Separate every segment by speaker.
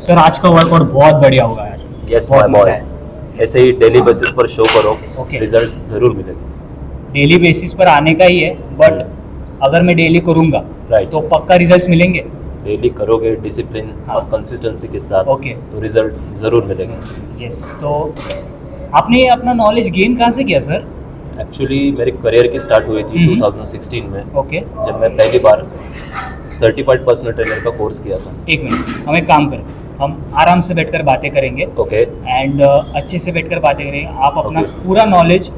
Speaker 1: Sir आज का workout बहुत बढ़िया होगा यार।
Speaker 2: यस
Speaker 1: बहुत
Speaker 2: माय
Speaker 1: मजा
Speaker 2: बॉय,
Speaker 1: है।
Speaker 2: ऐसे ही डेली बेसिस पर शो करो,
Speaker 1: Okay.
Speaker 2: रिजल्ट्स जरूर मिलेंगे।
Speaker 1: डेली बेसिस पर आने का ही है, बट अगर मैं डेली करूँगा
Speaker 2: Right.
Speaker 1: तो पक्का रिजल्ट्स मिलेंगे।
Speaker 2: डेली करोगे डिसिप्लिन
Speaker 1: हाँ.
Speaker 2: और कंसिस्टेंसी के साथ
Speaker 1: Okay.
Speaker 2: तो रिजल्ट्स जरूर मिलेंगे।
Speaker 1: यस, तो आपने अपना नॉलेज गेन कहाँ से किया सर?
Speaker 2: एक्चुअली मेरी करियर की स्टार्ट हुई थी 2016 में,
Speaker 1: ओके,
Speaker 2: जब मैं पहली बार सर्टिफाइड पर्सनल ट्रेनर का कोर्स किया था।
Speaker 1: एक मिनट, हम एक काम करें, हम आराम से बैठकर बातें करेंगे
Speaker 2: ओके,
Speaker 1: एंड अच्छे से बैठकर बातें करेंगे। आप अपना
Speaker 2: Okay.
Speaker 1: पूरा नॉलेज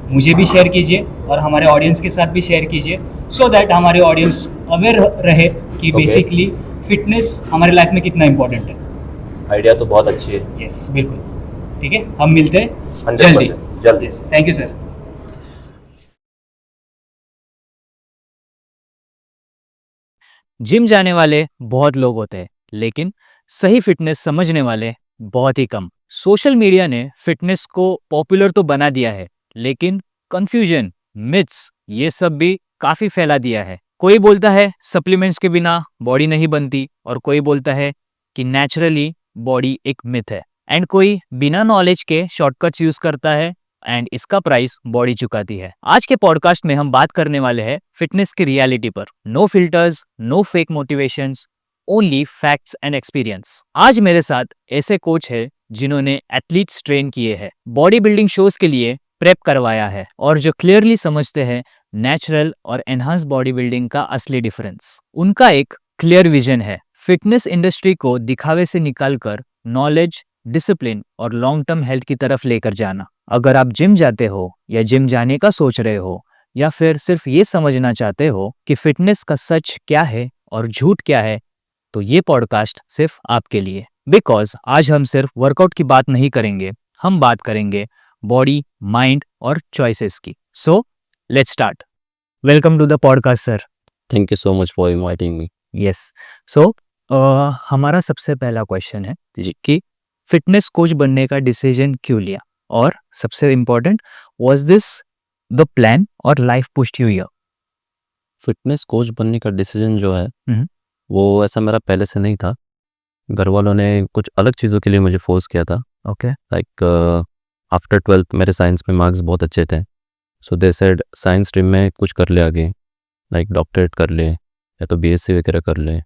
Speaker 1: मुझे भी शेयर कीजिए और हमारे ऑडियंस के साथ भी शेयर कीजिए, सो दैट हमारे ऑडियंस अवेयर रहे कि
Speaker 2: Okay.
Speaker 1: बेसिकली फिटनेस हमारे लाइफ में कितना इम्पोर्टेंट है।
Speaker 2: आइडिया तो बहुत अच्छी है।
Speaker 1: यस, बिल्कुल, ठीक है, हम मिलते हैं
Speaker 2: 100% जल्दी।
Speaker 1: Thank you sir.
Speaker 3: जिम जाने वाले बहुत लोग होते हैं, लेकिन सही फिटनेस समझने वाले बहुत ही कम। सोशल मीडिया ने फिटनेस को पॉपुलर तो बना दिया है, लेकिन कंफ्यूजन, मिथ्स ये सब भी काफी फैला दिया है। कोई बोलता है सप्लीमेंट्स के बिना बॉडी नहीं बनती, और कोई बोलता है कि नेचुरली बॉडी एक मिथ है, एंड कोई बिना नॉलेज के शॉर्टकट्स यूज करता है एंड इसका प्राइस बॉडी चुकाती है। आज के पॉडकास्ट में हम बात करने वाले हैं फिटनेस की रियलिटी पर। No filters, no fake motivations, only facts and experience. आज मेरे साथ ऐसे कोच है जिन्होंने एथलीट्स ट्रेन किए हैं, बॉडी बिल्डिंग शोज के लिए प्रेप करवाया है, और जो क्लियरली समझते हैं नेचुरल और एनहांस बॉडी बिल्डिंग का असली डिफरेंस। उनका एक क्लियर विजन है, फिटनेस इंडस्ट्री को दिखावे से निकालकर नॉलेज, डिसिप्लिन और लॉन्ग टर्म हेल्थ की तरफ लेकर जाना। अगर आप जिम जाते हो या जिम जाने का सोच रहे हो, या फिर सिर्फ ये समझना चाहते हो कि फिटनेस का सच क्या है और झूठ क्या है, तो ये पॉडकास्ट सिर्फ आपके लिए। बिकॉज आज हम सिर्फ वर्कआउट की बात नहीं करेंगे, हम बात करेंगे बॉडी, माइंड और चॉइसेस की। So let's start. Welcome to the podcast sir.
Speaker 2: Thank you so much for inviting me.
Speaker 3: Yes, so हमारा सबसे पहला क्वेश्चन है
Speaker 2: जी।
Speaker 3: कि फिटनेस कोच बनने का डिसीजन क्यों लिया, और सबसे important, was this the plan और life pushed you here?
Speaker 4: Fitness coach बनने का डिसीजन जो है
Speaker 3: हम्म।
Speaker 4: वो ऐसा मेरा पहले से नहीं था। घर वालों ने कुछ अलग चीज़ों के लिए मुझे फोर्स किया था।
Speaker 3: ओके,
Speaker 4: लाइक आफ्टर 12th मेरे साइंस में मार्क्स बहुत अच्छे थे, सो दे सेड साइंस स्ट्रीम में कुछ कर ले आगे, लाइक डॉक्टरेट कर ले या तो बीएससी वगैरह कर ले।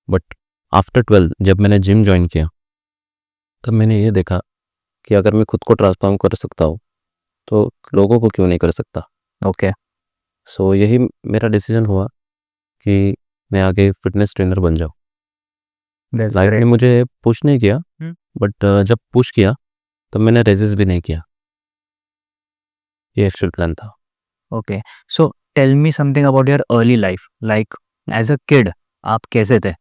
Speaker 4: बट आफ्टर 12th जब मैंने जिम ज्वाइन किया, तब मैंने ये देखा कि अगर मैं खुद को ट्रांसफॉर्म कर सकता हूँ तो लोगों को क्यों नहीं कर सकता।
Speaker 3: ओके,
Speaker 4: सो यही मेरा डिसीजन हुआ कि मैं आगे फिटनेस ट्रेनर बन जाऊँ।
Speaker 3: दैट्स
Speaker 4: लाइफ ने
Speaker 3: ग्रेट।
Speaker 4: मुझे पुश नहीं किया, बट जब पुश किया तब मैंने रेजिस्ट भी नहीं किया। ये एक्चुअल प्लान था।
Speaker 3: Okay, so tell me something about your early life, like as a kid आप कैसे थे?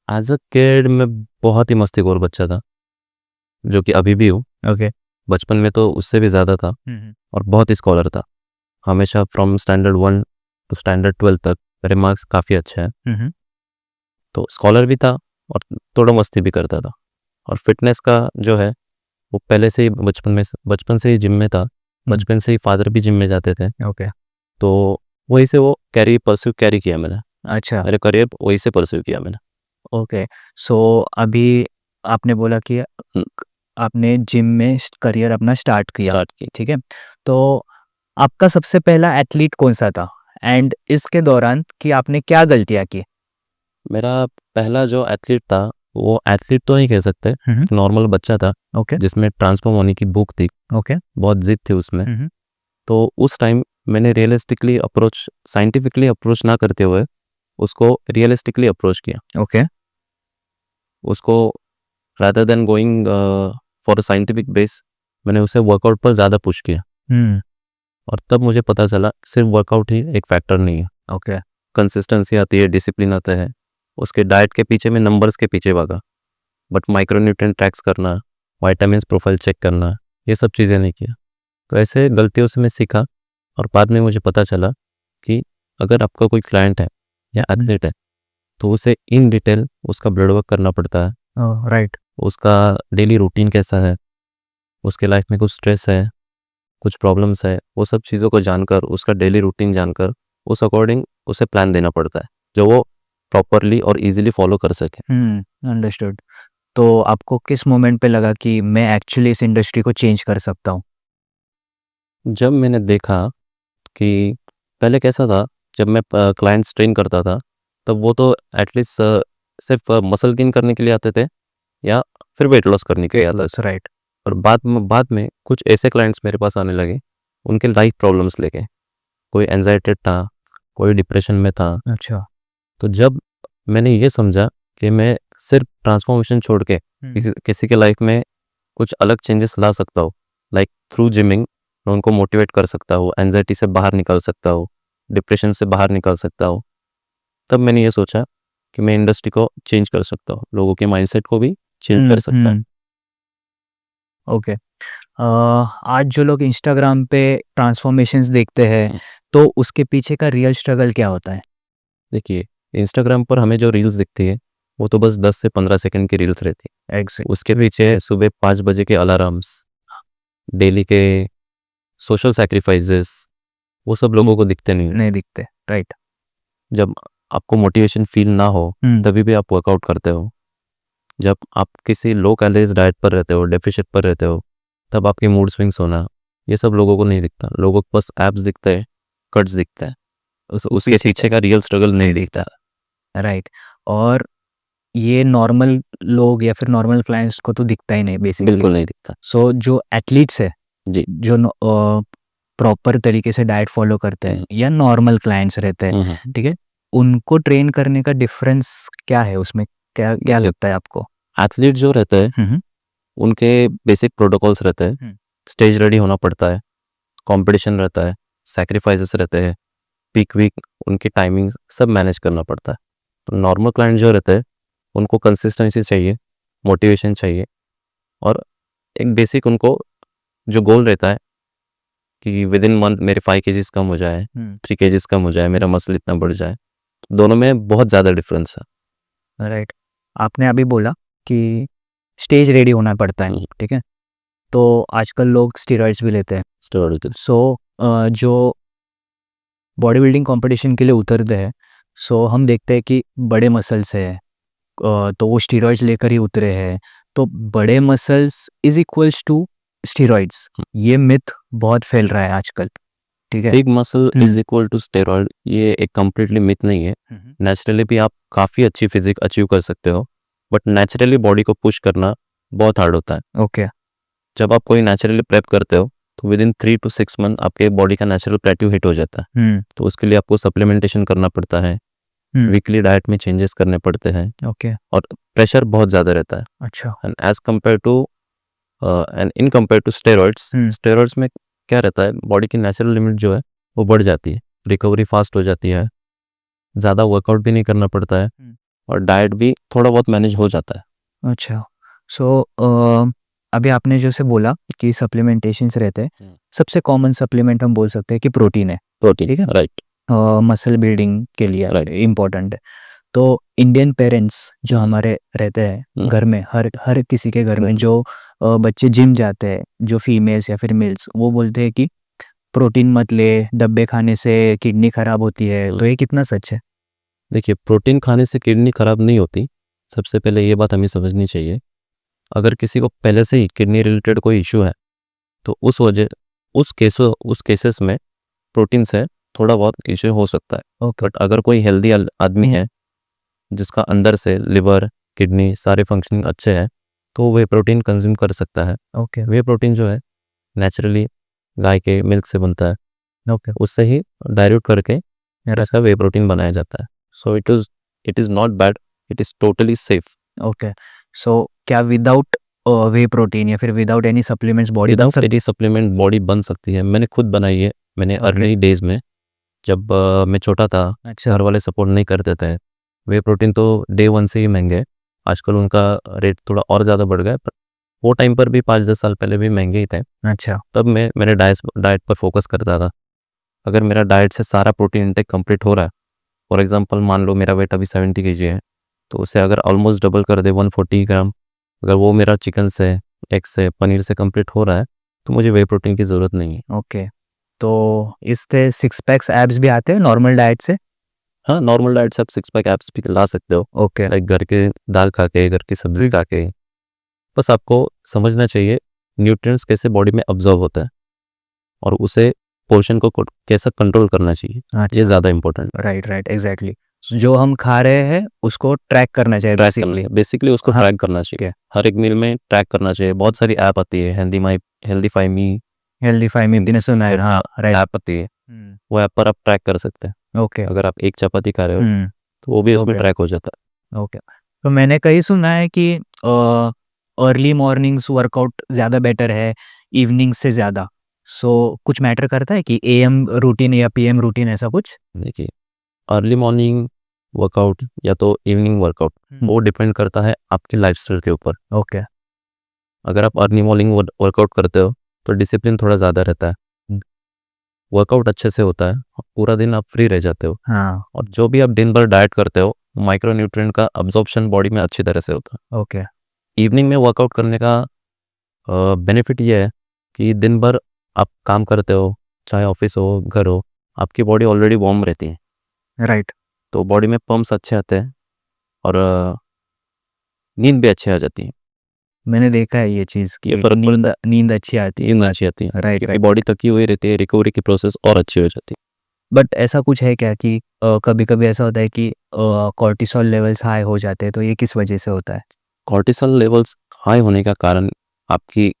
Speaker 4: एज अ किड मैं बहुत ही मस्तीखोर बच्चा था, जो कि अभी भी हूँ।
Speaker 3: ओके,
Speaker 4: बचपन में तो उससे भी ज़्यादा था, और बहुत ही स्कॉलर था। हमेशा फ्रॉम स्टैंडर्ड 1 टू स्टैंडर्ड 12 तक मेरे मार्क्स काफ़ी अच्छे हैं, तो स्कॉलर भी था और थोड़ा मस्ती भी करता था। और फिटनेस का जो है वो पहले से ही बचपन से ही जिम में था। बचपन से ही फादर भी जिम में जाते थे,
Speaker 3: ओके,
Speaker 4: तो वही से वो कैरी किया मैंने।
Speaker 3: अच्छा,
Speaker 4: मेरे करियर वही से परस्यू किया मैंने।
Speaker 3: ओके। सो अभी आपने बोला कि आपने जिम में करियर अपना स्टार्ट किया,
Speaker 4: की
Speaker 3: ठीक है, तो आपका सबसे पहला एथलीट कौन सा था, एंड इसके दौरान कि आपने क्या गलतियां की?
Speaker 4: मेरा पहला जो एथलीट था, वो एथलीट तो नहीं कह सकते, नॉर्मल बच्चा था
Speaker 3: ओके,
Speaker 4: जिसमें ट्रांसफॉर्म होने की भूख थी,
Speaker 3: ओके,
Speaker 4: बहुत जिद थी उसमें। तो उस टाइम मैंने साइंटिफिकली अप्रोच ना करते हुए उसको रियलिस्टिकली अप्रोच किया।
Speaker 3: ओके,
Speaker 4: उसको rather than going for a scientific base, मैंने उसे वर्कआउट पर ज़्यादा पुश किया। और तब मुझे पता चला सिर्फ वर्कआउट ही एक फैक्टर नहीं है।
Speaker 3: ओके,
Speaker 4: कंसिस्टेंसी आती है, डिसिप्लिन आता है। उसके डाइट के पीछे मैं नंबर्स के पीछे भागा, बट माइक्रोन्यूट्रिएंट ट्रैक्स करना, विटामिन्स प्रोफाइल चेक करना, ये सब चीज़ें नहीं किया। तो ऐसे गलतियों से मैं सीखा, और बाद में मुझे पता चला कि अगर आपका कोई क्लाइंट है या एथलीट है, तो उसे इन डिटेल उसका ब्लड वर्क करना पड़ता है।
Speaker 3: राइट,
Speaker 4: उसका डेली रूटीन कैसा है, उसके लाइफ में कुछ स्ट्रेस है, कुछ प्रॉब्लम्स है, वो सब चीज़ों को जानकर, उसका डेली रूटीन जानकर उस अकॉर्डिंग उसे प्लान देना पड़ता है, जो वो प्रॉपरली और इजीली फॉलो कर सके।
Speaker 3: अंडरस्टूड। तो आपको किस मोमेंट पे लगा कि मैं एक्चुअली इस इंडस्ट्री को चेंज कर सकता हूँ?
Speaker 4: जब मैंने देखा कि पहले कैसा था, जब मैं क्लाइंट्स ट्रेन करता था, तब वो तो एटलीस्ट सिर्फ मसल गेन करने के लिए आते थे या फिर वेट लॉस करने के लिए आते थे।
Speaker 3: राइट।
Speaker 4: और बाद में कुछ ऐसे क्लाइंट्स मेरे पास आने लगे, उनके लाइफ प्रॉब्लम्स लेके। कोई एंजाइटेड था, कोई डिप्रेशन में था।
Speaker 3: अच्छा।
Speaker 4: तो जब मैंने ये समझा कि मैं सिर्फ ट्रांसफॉर्मेशन छोड़ के किसी के लाइफ में कुछ अलग चेंजेस ला सकता हूँ, लाइक थ्रू जिमिंग मैं उनको मोटिवेट कर सकता हूँ, एंजाइटी से बाहर निकल सकता हूँ, डिप्रेशन से बाहर निकल सकता हूँ, तब मैंने ये सोचा कि मैं इंडस्ट्री को चेंज कर सकता हूँ, लोगों के माइंडसेट को भी चेंज कर सकता है।
Speaker 3: ओके। आज जो लोग इंस्टाग्राम पे ट्रांसफॉर्मेशंस देखते हैं,
Speaker 4: हम्म।
Speaker 3: तो उसके पीछे का रियल स्ट्रगल क्या होता है?
Speaker 4: देखिए, इंस्टाग्राम पर हमें जो रील्स दिखती है वो तो बस 10 से 15 सेकंड की रील्स रहती है। उसके पीछे सुबह 5 बजे के अलार्म्स, डेली के सोशल सैक्रिफाइसेस, वो सब लोगों को दिखते नहीं है।
Speaker 3: नहीं दिखते। राइट।
Speaker 4: जब आपको मोटिवेशन फील ना हो तभी भी आप वर्कआउट करते हो। जब आप किसी लो कैलोरीज डाइट पर रहते हो, डेफिशिट पर रहते हो, तब आपके मूड स्विंग्स होना, ये सब लोगों को नहीं दिखता। लोगों को बस एब्स दिखते हैं, कट्स दिखता है, उसके पीछे का रियल स्ट्रगल नहीं दिखता।
Speaker 3: राइट। और ये नॉर्मल लोग या फिर नॉर्मल क्लाइंट्स को तो दिखता ही नहीं बेसिकली।
Speaker 4: बिल्कुल नहीं दिखता।
Speaker 3: सो जो एथलीट्स है,
Speaker 4: जी।
Speaker 3: जो प्रॉपर तरीके से डाइट फॉलो करते हैं या नॉर्मल क्लाइंट्स रहते हैं, ठीक है, उनको ट्रेन करने का डिफरेंस क्या है उसमें? क्या क्या
Speaker 4: देखिए,
Speaker 3: लगता है आपको?
Speaker 4: एथलीट जो रहते हैं उनके बेसिक प्रोटोकॉल्स रहते हैं, स्टेज रेडी होना पड़ता है, कंपटीशन रहता है, सैक्रिफाइसेस रहते हैं, पीक वीक उनकी टाइमिंग सब मैनेज करना पड़ता है। तो नॉर्मल क्लाइंट जो रहते हैं उनको कंसिस्टेंसी चाहिए, मोटिवेशन चाहिए, और एक बेसिक उनको जो गोल रहता है कि विद इन मंथ मेरे 5 केजीज कम हो जाए, 3 केजीज कम हो जाए, मेरा मसल इतना बढ़ जाए। दोनों में बहुत ज़्यादा डिफरेंस है।
Speaker 3: राइट। आपने अभी बोला कि स्टेज रेडी होना पड़ता है, ठीक है, तो आजकल लोग स्टेरॉइड्स भी लेते हैं। सो जो बॉडी बिल्डिंग कंपटीशन के लिए उतरते हैं, सो हम देखते हैं कि बड़े मसल्स है, तो वो स्टेरॉइड्स लेकर ही उतरे हैं। तो बड़े muscles is equals to steroids, ये मिथ बहुत फैल रहा है आजकल, ठीक है।
Speaker 4: Big muscle is equal to steroid, ये एक कम्प्लीटली मिथ नहीं है। नेचुरली भी आप काफ़ी अच्छी फिजिक अचीव कर सकते हो, बट नेचुरली बॉडी को पुश करना बहुत हार्ड होता है।
Speaker 3: ओके।
Speaker 4: जब आप कोई नेचुरली प्रेप करते हो तो विद इन 3 to 6 मंथ आपके बॉडी का नेचुरल प्लेट्यू हिट हो जाता है। तो उसके लिए आपको सप्लीमेंटेशन करना पड़ता है, वीकली डाइट में चेंजेस करने पड़ते हैं,
Speaker 3: ओके।
Speaker 4: और प्रेशर बहुत ज़्यादा रहता है।
Speaker 3: अच्छा।
Speaker 4: And as compare to and in compare to steroids, steroids में क्या रहता है, बॉडी की नेचुरल लिमिट जो है वो बढ़ जाती है, रिकवरी फास्ट हो जाती है, ज़्यादा वर्कआउट भी नहीं करना पड़ता है, और डाइट भी थोड़ा बहुत मैनेज हो जाता है।
Speaker 3: अच्छा। सो अभी आपने जैसे बोला कि सप्लीमेंटेशंस रहते हैं, सबसे कॉमन सप्लीमेंट हम बोल सकते हैं कि प्रोटीन है।
Speaker 4: प्रोटीन,
Speaker 3: ठीक है,
Speaker 4: राइट।
Speaker 3: मसल बिल्डिंग के लिए
Speaker 4: Right.
Speaker 3: इम्पोर्टेंट है। तो इंडियन पेरेंट्स जो हमारे रहते हैं घर में, हर किसी के घर में जो बच्चे जिम जाते हैं, जो फीमेल्स या फिर मेल्स, वो बोलते हैं कि प्रोटीन मत ले, डब्बे खाने से किडनी खराब होती है। तो ये कितना सच है?
Speaker 4: देखिए, प्रोटीन खाने से किडनी खराब नहीं होती। सबसे पहले ये बात हमें समझनी चाहिए। अगर किसी को पहले से ही किडनी रिलेटेड कोई इशू है तो उस केसेस में प्रोटीन से थोड़ा बहुत इशू हो सकता है। बट अगर कोई हेल्दी आदमी है जिसका अंदर से लिवर, किडनी सारे फंक्शनिंग अच्छे हैं, तो वे प्रोटीन कंज्यूम कर सकता है। वे प्रोटीन जो है नेचुरली गाय के मिल्क से बनता है, उससे ही डाइल्यूट करके ऐसा वे प्रोटीन बनाया जाता है। So it is not bad, it is totally safe.
Speaker 3: Okay. So क्या विदाउट वे प्रोटीन या फिर विदाउट एनी सप्लीमेंट्स बॉडी बन सकती है?
Speaker 4: एनी सप्लीमेंट बॉडी बन सकती है। मैंने खुद बनाई है। मैंने अर्ली डेज में, जब मैं छोटा था, घर वाले सपोर्ट नहीं करते थे। वे प्रोटीन तो डे 1 से ही महंगे हैं। आजकल उनका रेट थोड़ा और ज़्यादा बढ़ गया है, पर वो टाइम पर भी 5-10 साल पहले भी महंगे ही थे।
Speaker 3: अच्छा।
Speaker 4: तब मैं मेरे डाइट पर फोकस करता था। अगर मेरा डाइट से सारा प्रोटीन इंटेक कंप्लीट हो रहा है, फॉर एग्जांपल मान लो मेरा वेट अभी 70 kg है, तो उसे अगर ऑलमोस्ट डबल कर दे 140 ग्राम, अगर वो मेरा चिकन से, एग से, पनीर से कंप्लीट हो रहा है, तो मुझे वे प्रोटीन की ज़रूरत नहीं है।
Speaker 3: ओके। तो इससे 6 पैक्स एब्स भी आते हैं नॉर्मल डाइट से?
Speaker 4: हाँ, नॉर्मल डाइट से आप 6 पैक एब्स भी ला सकते हो।
Speaker 3: ओके।
Speaker 4: लाइक घर के दाल खा के, घर की सब्जी खा के, बस आपको समझना चाहिए न्यूट्रिएंट्स कैसे बॉडी में अब्जॉर्ब होता है और उसे पोर्शन को कैसा कंट्रोल करना चाहिए, ये
Speaker 3: अच्छा,
Speaker 4: ज़्यादा इंपॉर्टेंट
Speaker 3: राइट राइट एग्जैक्टली। जो हम खा रहे हैं उसको ट्रैक करना चाहिए
Speaker 4: ट्रैक करना है, बेसिकली उसको
Speaker 3: हाँ,
Speaker 4: ट्रैक करना चाहिए, हर एक मील में ट्रैक करना चाहिए। बहुत सारी ऐप आती है, हेल्दीफाई मी
Speaker 3: हेल्दीफाई में मैंने सुना है, हाँ राइट।
Speaker 4: ऐप आती है, वो ऐप पर आप ट्रैक कर सकते हैं।
Speaker 3: ओके।
Speaker 4: अगर आप एक चपाती खा रहे हो
Speaker 3: हम्म,
Speaker 4: तो वो भी उसमें
Speaker 3: ओके
Speaker 4: ट्रैक हो जाता है।
Speaker 3: ओके। तो मैंने कहीं सुना है कि अर्ली मॉर्निंग्स वर्कआउट ज़्यादा बेटर है इवनिंग्स से ज़्यादा। सो कुछ मैटर करता है कि एएम रूटीन या पीएम रूटीन ऐसा कुछ?
Speaker 4: देखिए, अर्ली मॉर्निंग वर्कआउट या तो इवनिंग वर्कआउट, वो डिपेंड करता है आपके लाइफस्टाइल के ऊपर।
Speaker 3: ओके।
Speaker 4: अगर आप अर्ली मॉर्निंग वर्कआउट करते हो तो डिसिप्लिन थोड़ा ज़्यादा रहता है, वर्कआउट अच्छे से होता है, पूरा दिन आप फ्री रह जाते हो।
Speaker 3: हाँ।
Speaker 4: और जो भी आप दिन भर डाइट करते हो, माइक्रो न्यूट्रिएंट का अब्जॉर्प्शन बॉडी में अच्छी तरह से होता है।
Speaker 3: ओके।
Speaker 4: इवनिंग में वर्कआउट करने का बेनिफिट ये है कि दिन भर आप काम करते हो, चाहे ऑफिस हो घर हो, आपकी बॉडी ऑलरेडी वार्म रहती है,
Speaker 3: राइट।
Speaker 4: तो बॉडी में पम्प्स अच्छे आते हैं और नींद भी अच्छी आ जाती है।
Speaker 3: मैंने देखा है ये चीज़ कि
Speaker 4: ये फर्क
Speaker 3: नींद अच्छी आती है।
Speaker 4: नींद अच्छी आती है,
Speaker 3: राइट
Speaker 4: क्योंकि
Speaker 3: राइट।
Speaker 4: बॉडी थकी हुई रहती है, रिकवरी की प्रोसेस और अच्छी हो जाती है।
Speaker 3: बट ऐसा कुछ है क्या कि कभी कभी ऐसा होता है कि कॉर्टिसोल लेवल्स हाई हो जाते हैं, तो ये किस वजह से होता है?
Speaker 4: कॉर्टिसोल लेवल्स हाई होने का कारण आपकी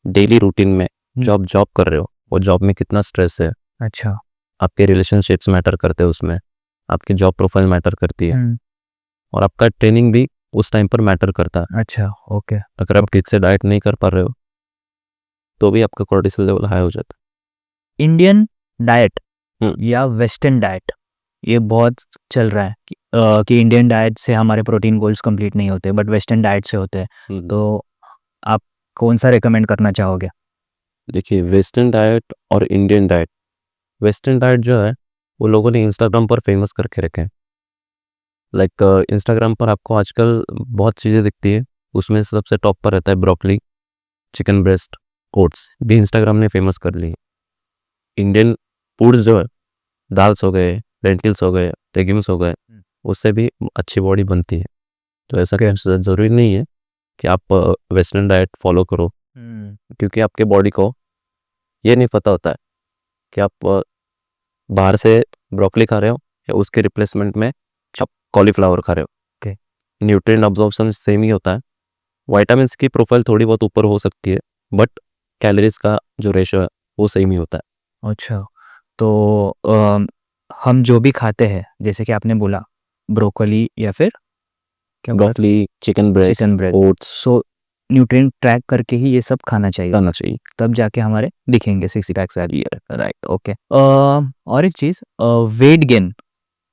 Speaker 4: डेली रूटीन में जो आप जॉब कर रहे हो, वो जॉब में कितना स्ट्रेस है,
Speaker 3: अच्छा।
Speaker 4: आपके रिलेशनशिप्स मैटर करते हैं उसमें, आपकी जॉब प्रोफाइल मैटर करती है और आपका ट्रेनिंग भी उस टाइम पर मैटर करता है।
Speaker 3: अच्छा। ओके।
Speaker 4: अगर आप ठीक से डाइट नहीं कर पा रहे हो तो भी आपका कॉर्टिसोल लेवल हाई हो जाता
Speaker 3: इंडियन डाइट
Speaker 4: हम्म।
Speaker 3: या वेस्टर्न डाइट, ये बहुत चल रहा है कि इंडियन डाइट से हमारे प्रोटीन गोल्स कंप्लीट नहीं होते बट वेस्टर्न डाइट से होते हैं।
Speaker 4: है।
Speaker 3: तो आप कौन सा रेकमेंड करना चाहोगे?
Speaker 4: देखिए, वेस्टर्न डाइट और इंडियन डाइट, वेस्टर्न डाइट जो है वो लोगों ने इंस्टाग्राम पर फेमस करके रखे हैं। लाइक इंस्टाग्राम पर आपको आजकल बहुत चीज़ें दिखती है, उसमें से सबसे टॉप पर रहता है ब्रोकली, चिकन ब्रेस्ट, ओट्स भी इंस्टाग्राम ने फेमस कर ली है। इंडियन फूड्स जो है, दाल्स हो गए, लेंटिल्स हो गए, लेग्यूम्स हो गए, उससे भी अच्छी बॉडी बनती है। तो ऐसा
Speaker 3: Okay.
Speaker 4: कुछ ज़रूरी नहीं है कि आप वेस्टर्न डाइट फॉलो करो, क्योंकि आपके बॉडी को ये नहीं पता होता है कि आप बाहर से ब्रोकली खा रहे हो या उसके रिप्लेसमेंट में आप कॉलीफ्लावर खा रहे हो।
Speaker 3: Okay.
Speaker 4: न्यूट्रिएंट अब्जॉर्प्शन सेम ही होता है, विटामिन्स की प्रोफाइल थोड़ी बहुत ऊपर हो सकती है, बट कैलोरीज का जो रेशो है वो सेम ही होता है।
Speaker 3: अच्छा। तो हम जो भी खाते हैं जैसे कि आपने बोला ब्रोकली या फिर क्या बोला?
Speaker 4: Broccoli, chicken breast,
Speaker 3: chicken breast,
Speaker 4: oats
Speaker 3: so nutrient track करके ही ये सब खाना चाहिए,
Speaker 4: खाना चाहिए।
Speaker 3: तब जाके हमारे दिखेंगे सिक्स पैक्स आ रही है। राइट। ओके। और एक चीज़, वेट गेन,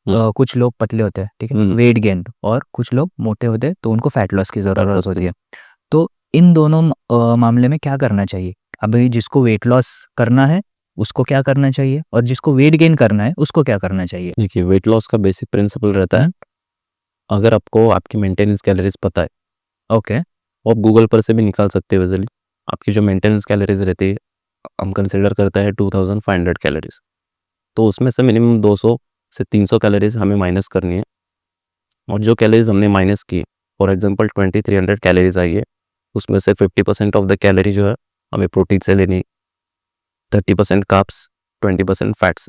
Speaker 3: कुछ लोग पतले होते हैं, ठीक है, वेट गेन, और कुछ लोग मोटे होते हैं तो उनको फैट लॉस की ज़रूरत होती है। तो इन दोनों मामले में क्या करना चाहिए? अभी जिसको वेट लॉस करना है उसको क्या करना चाहिए, और जिसको वेट गेन करना है उसको क्या करना चाहिए?
Speaker 4: देखिए, वेट लॉस का बेसिक प्रिंसिपल रहता है, अगर आपको आपकी मेंटेनेंस कैलोरीज पता है,
Speaker 3: ओके।
Speaker 4: वो आप गूगल पर से भी निकाल सकते हो इजीली। आपकी जो मेंटेनेंस कैलोरीज रहती है, हम कंसिडर करते हैं 2500 कैलोरीज, तो उसमें से मिनिमम 200 से 300 कैलोरीज हमें माइनस करनी है। और जो कैलोरीज हमने माइनस की, फॉर एग्जांपल 2300 कैलोरीज आई है, उसमें से 50% ऑफ द कैलोरी जो है हमें प्रोटीन से लेनी है, 30% कार्ब्स, 20% फैट्स।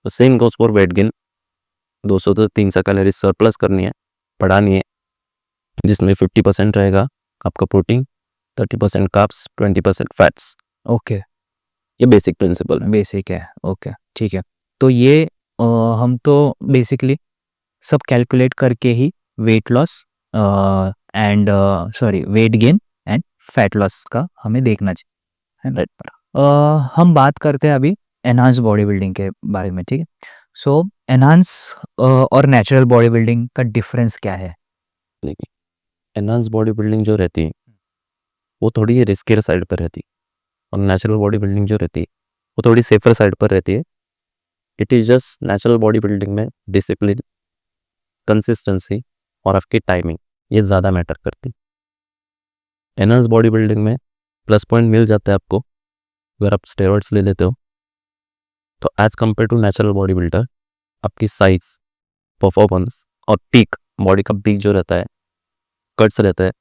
Speaker 4: तो same goes for weight gain, 200 से 300 कैलोरीज सरप्लस करनी है, बढ़ानी है, जिसमें 50% रहेगा आपका प्रोटीन, 30% कार्ब्स, 20% फैट्स।
Speaker 3: ओके।
Speaker 4: ये बेसिक प्रिंसिपल है।
Speaker 3: बेसिक है। ओके, ठीक है। तो ये हम तो बेसिकली सब कैलकुलेट करके ही weight loss and sorry weight gain and fat loss का हमें देखना चाहिए, है ना? हम बात करते हैं अभी एनहांस बॉडी बिल्डिंग के बारे में, ठीक है। सो एनहांस और नेचुरल बॉडी बिल्डिंग का डिफरेंस क्या है?
Speaker 4: देखिए, एनहांस बॉडी बिल्डिंग जो रहती है वो थोड़ी रिस्कियर साइड पर रहती है, और नेचुरल बॉडी बिल्डिंग जो रहती है वो थोड़ी सेफर साइड पर रहती है। It is just natural body building में डिसिप्लिन, कंसिस्टेंसी और आपकी टाइमिंग ये ज़्यादा मैटर करती है। एनहांस बॉडी बिल्डिंग में प्लस पॉइंट मिल जाता है आपको अगर आप स्टेरॉइड्स ले लेते हो, तो as compare to natural body builder आपकी साइज, परफॉर्मेंस और पीक, बॉडी का पीक जो रहता है, कट्स रहता है,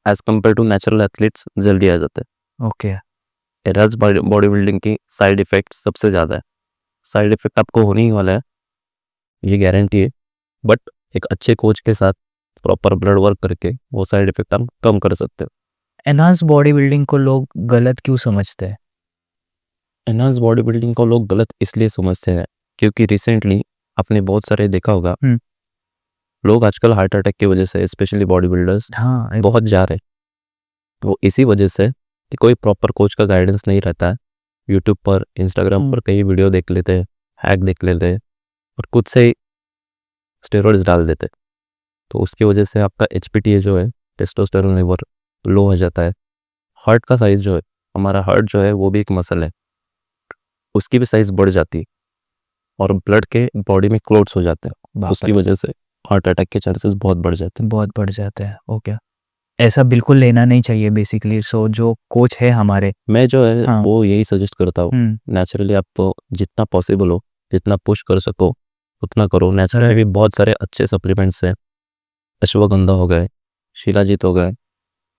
Speaker 4: as compare to natural athletes जल्दी आ जाते हैं।
Speaker 3: ओके।
Speaker 4: एनहांस बॉडी बिल्डिंग की साइड इफेक्ट सबसे ज़्यादा है। साइड इफेक्ट आपको होने ही वाला है, ये गारंटी है, बट एक अच्छे कोच के साथ प्रॉपर ब्लड वर्क करके वो साइड इफेक्ट आप कम कर सकते हो।
Speaker 3: एनहांस बॉडी बिल्डिंग को लोग गलत क्यों समझते हैं?
Speaker 4: एनहांस बॉडी बिल्डिंग को लोग गलत इसलिए समझते हैं क्योंकि रिसेंटली आपने बहुत सारे देखा होगा, लोग आजकल हार्ट अटैक की वजह से स्पेशली बॉडी बिल्डर्स
Speaker 3: हाँ,
Speaker 4: बहुत जा रहे हैं। वो इसी वजह से कि कोई प्रॉपर कोच का गाइडेंस नहीं रहता है। यूट्यूब पर, इंस्टाग्राम पर कई वीडियो देख लेते हैं, हैक देख लेते हैं और खुद से ही स्टेरॉइड्स डाल देते हैं। तो उसकी वजह से आपका HPTA जो है, टेस्टोस्टेरोन लेवल लो हो जाता है। हार्ट का साइज़ जो है, हमारा हार्ट जो है वो भी एक मसल है, उसकी भी साइज़ बढ़ जाती है और ब्लड के बॉडी में क्लोट्स हो जाते हैं। उसकी वजह से हार्ट अटैक के चांसेस बहुत बढ़ जाते हैं।
Speaker 3: बहुत बढ़ जाता है। ओके, ऐसा बिल्कुल लेना नहीं चाहिए बेसिकली। सो जो कोच है हमारे,
Speaker 4: मैं जो है
Speaker 3: हाँ।
Speaker 4: वो यही सजेस्ट करता हूँ, नेचुरली आप जितना पॉसिबल हो, जितना पुश कर सको उतना करो। नेचुरली भी बहुत सारे अच्छे सप्लीमेंट्स हैं, अश्वगंधा हो गए, शिलाजीत हो गए,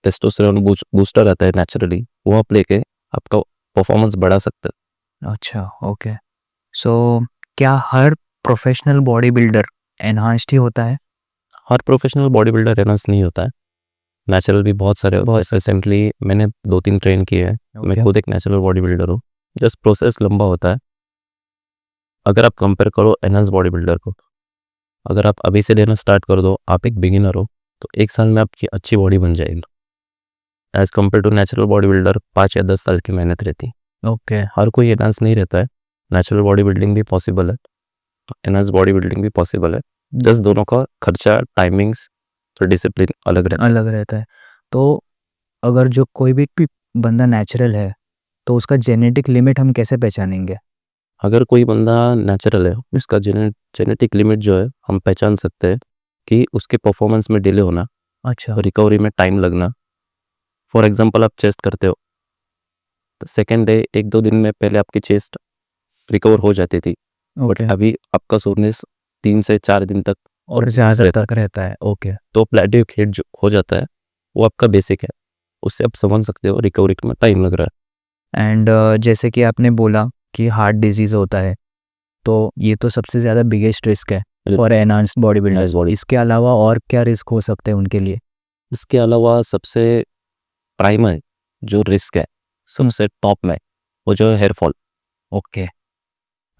Speaker 4: टेस्टोस्टेरोन बूस्टर आता है नेचुरली, वो आप लेके आपका परफॉर्मेंस बढ़ा सकते हैं।
Speaker 3: अच्छा, ओके। सो क्या हर प्रोफेशनल बॉडी बिल्डर एनहांस्ड ही होता है?
Speaker 4: हर प्रोफेशनल बॉडी बिल्डर एनहांस नहीं होता है, नेचुरल भी बहुत सारे होते हैं। रिसेंटली मैंने 2-3 ट्रेन किए हैं, मैं खुद एक नेचुरल बॉडी बिल्डर हूँ। जस्ट प्रोसेस लंबा होता है। अगर आप कंपेयर करो एनहांस बॉडी बिल्डर को, अगर आप अभी से लेना स्टार्ट कर दो, आप एक बिगिनर हो, तो 1 साल में आपकी अच्छी बॉडी बन जाएगी। As compare to natural body builder 5 या 10 साल की मेहनत रहती है।
Speaker 3: ओके,
Speaker 4: हर कोई एनहांस नहीं रहता है, नेचुरल बॉडी बिल्डिंग भी पॉसिबल है, एनहांस बॉडी बिल्डिंग भी पॉसिबल है। जस्ट दोनों का खर्चा, टाइमिंग्स और डिसिप्लिन अलग रहता है।
Speaker 3: तो अगर जो कोई भी बंदा नेचुरल है तो उसका जेनेटिक लिमिट हम कैसे पहचानेंगे?
Speaker 4: अगर कोई बंदा नेचुरल है, उसका जेनेटिक लिमिट जो है हम पहचान सकते हैं कि उसके परफॉर्मेंस में डिले होना,
Speaker 3: अच्छा,
Speaker 4: रिकवरी में टाइम लगना। फॉर एग्जांपल आप चेस्ट करते हो तो सेकेंड डे 1-2 दिन में पहले आपकी चेस्ट रिकवर हो जाती थी, बट अभी आपका सोरनेस 3 से 4 दिन तक
Speaker 3: और ज़्यादा तक रहता है। ओके,
Speaker 4: तो प्लेटिव हिट जो हो जाता है वो आपका बेसिक है, उससे आप समझ सकते हो रिकवरी में टाइम लग रहा है।
Speaker 3: एंड जैसे कि आपने बोला कि हार्ट डिजीज़ होता है, तो ये तो सबसे ज़्यादा बिगेस्ट रिस्क है फॉर एनहांस्ड बॉडी बिल्डर्स। इसके अलावा और क्या रिस्क हो सकते हैं उनके लिए?
Speaker 4: इसके अलावा सबसे प्राइमरी जो रिस्क है, सबसे टॉप में, वो जो है hair fall.
Speaker 3: Okay,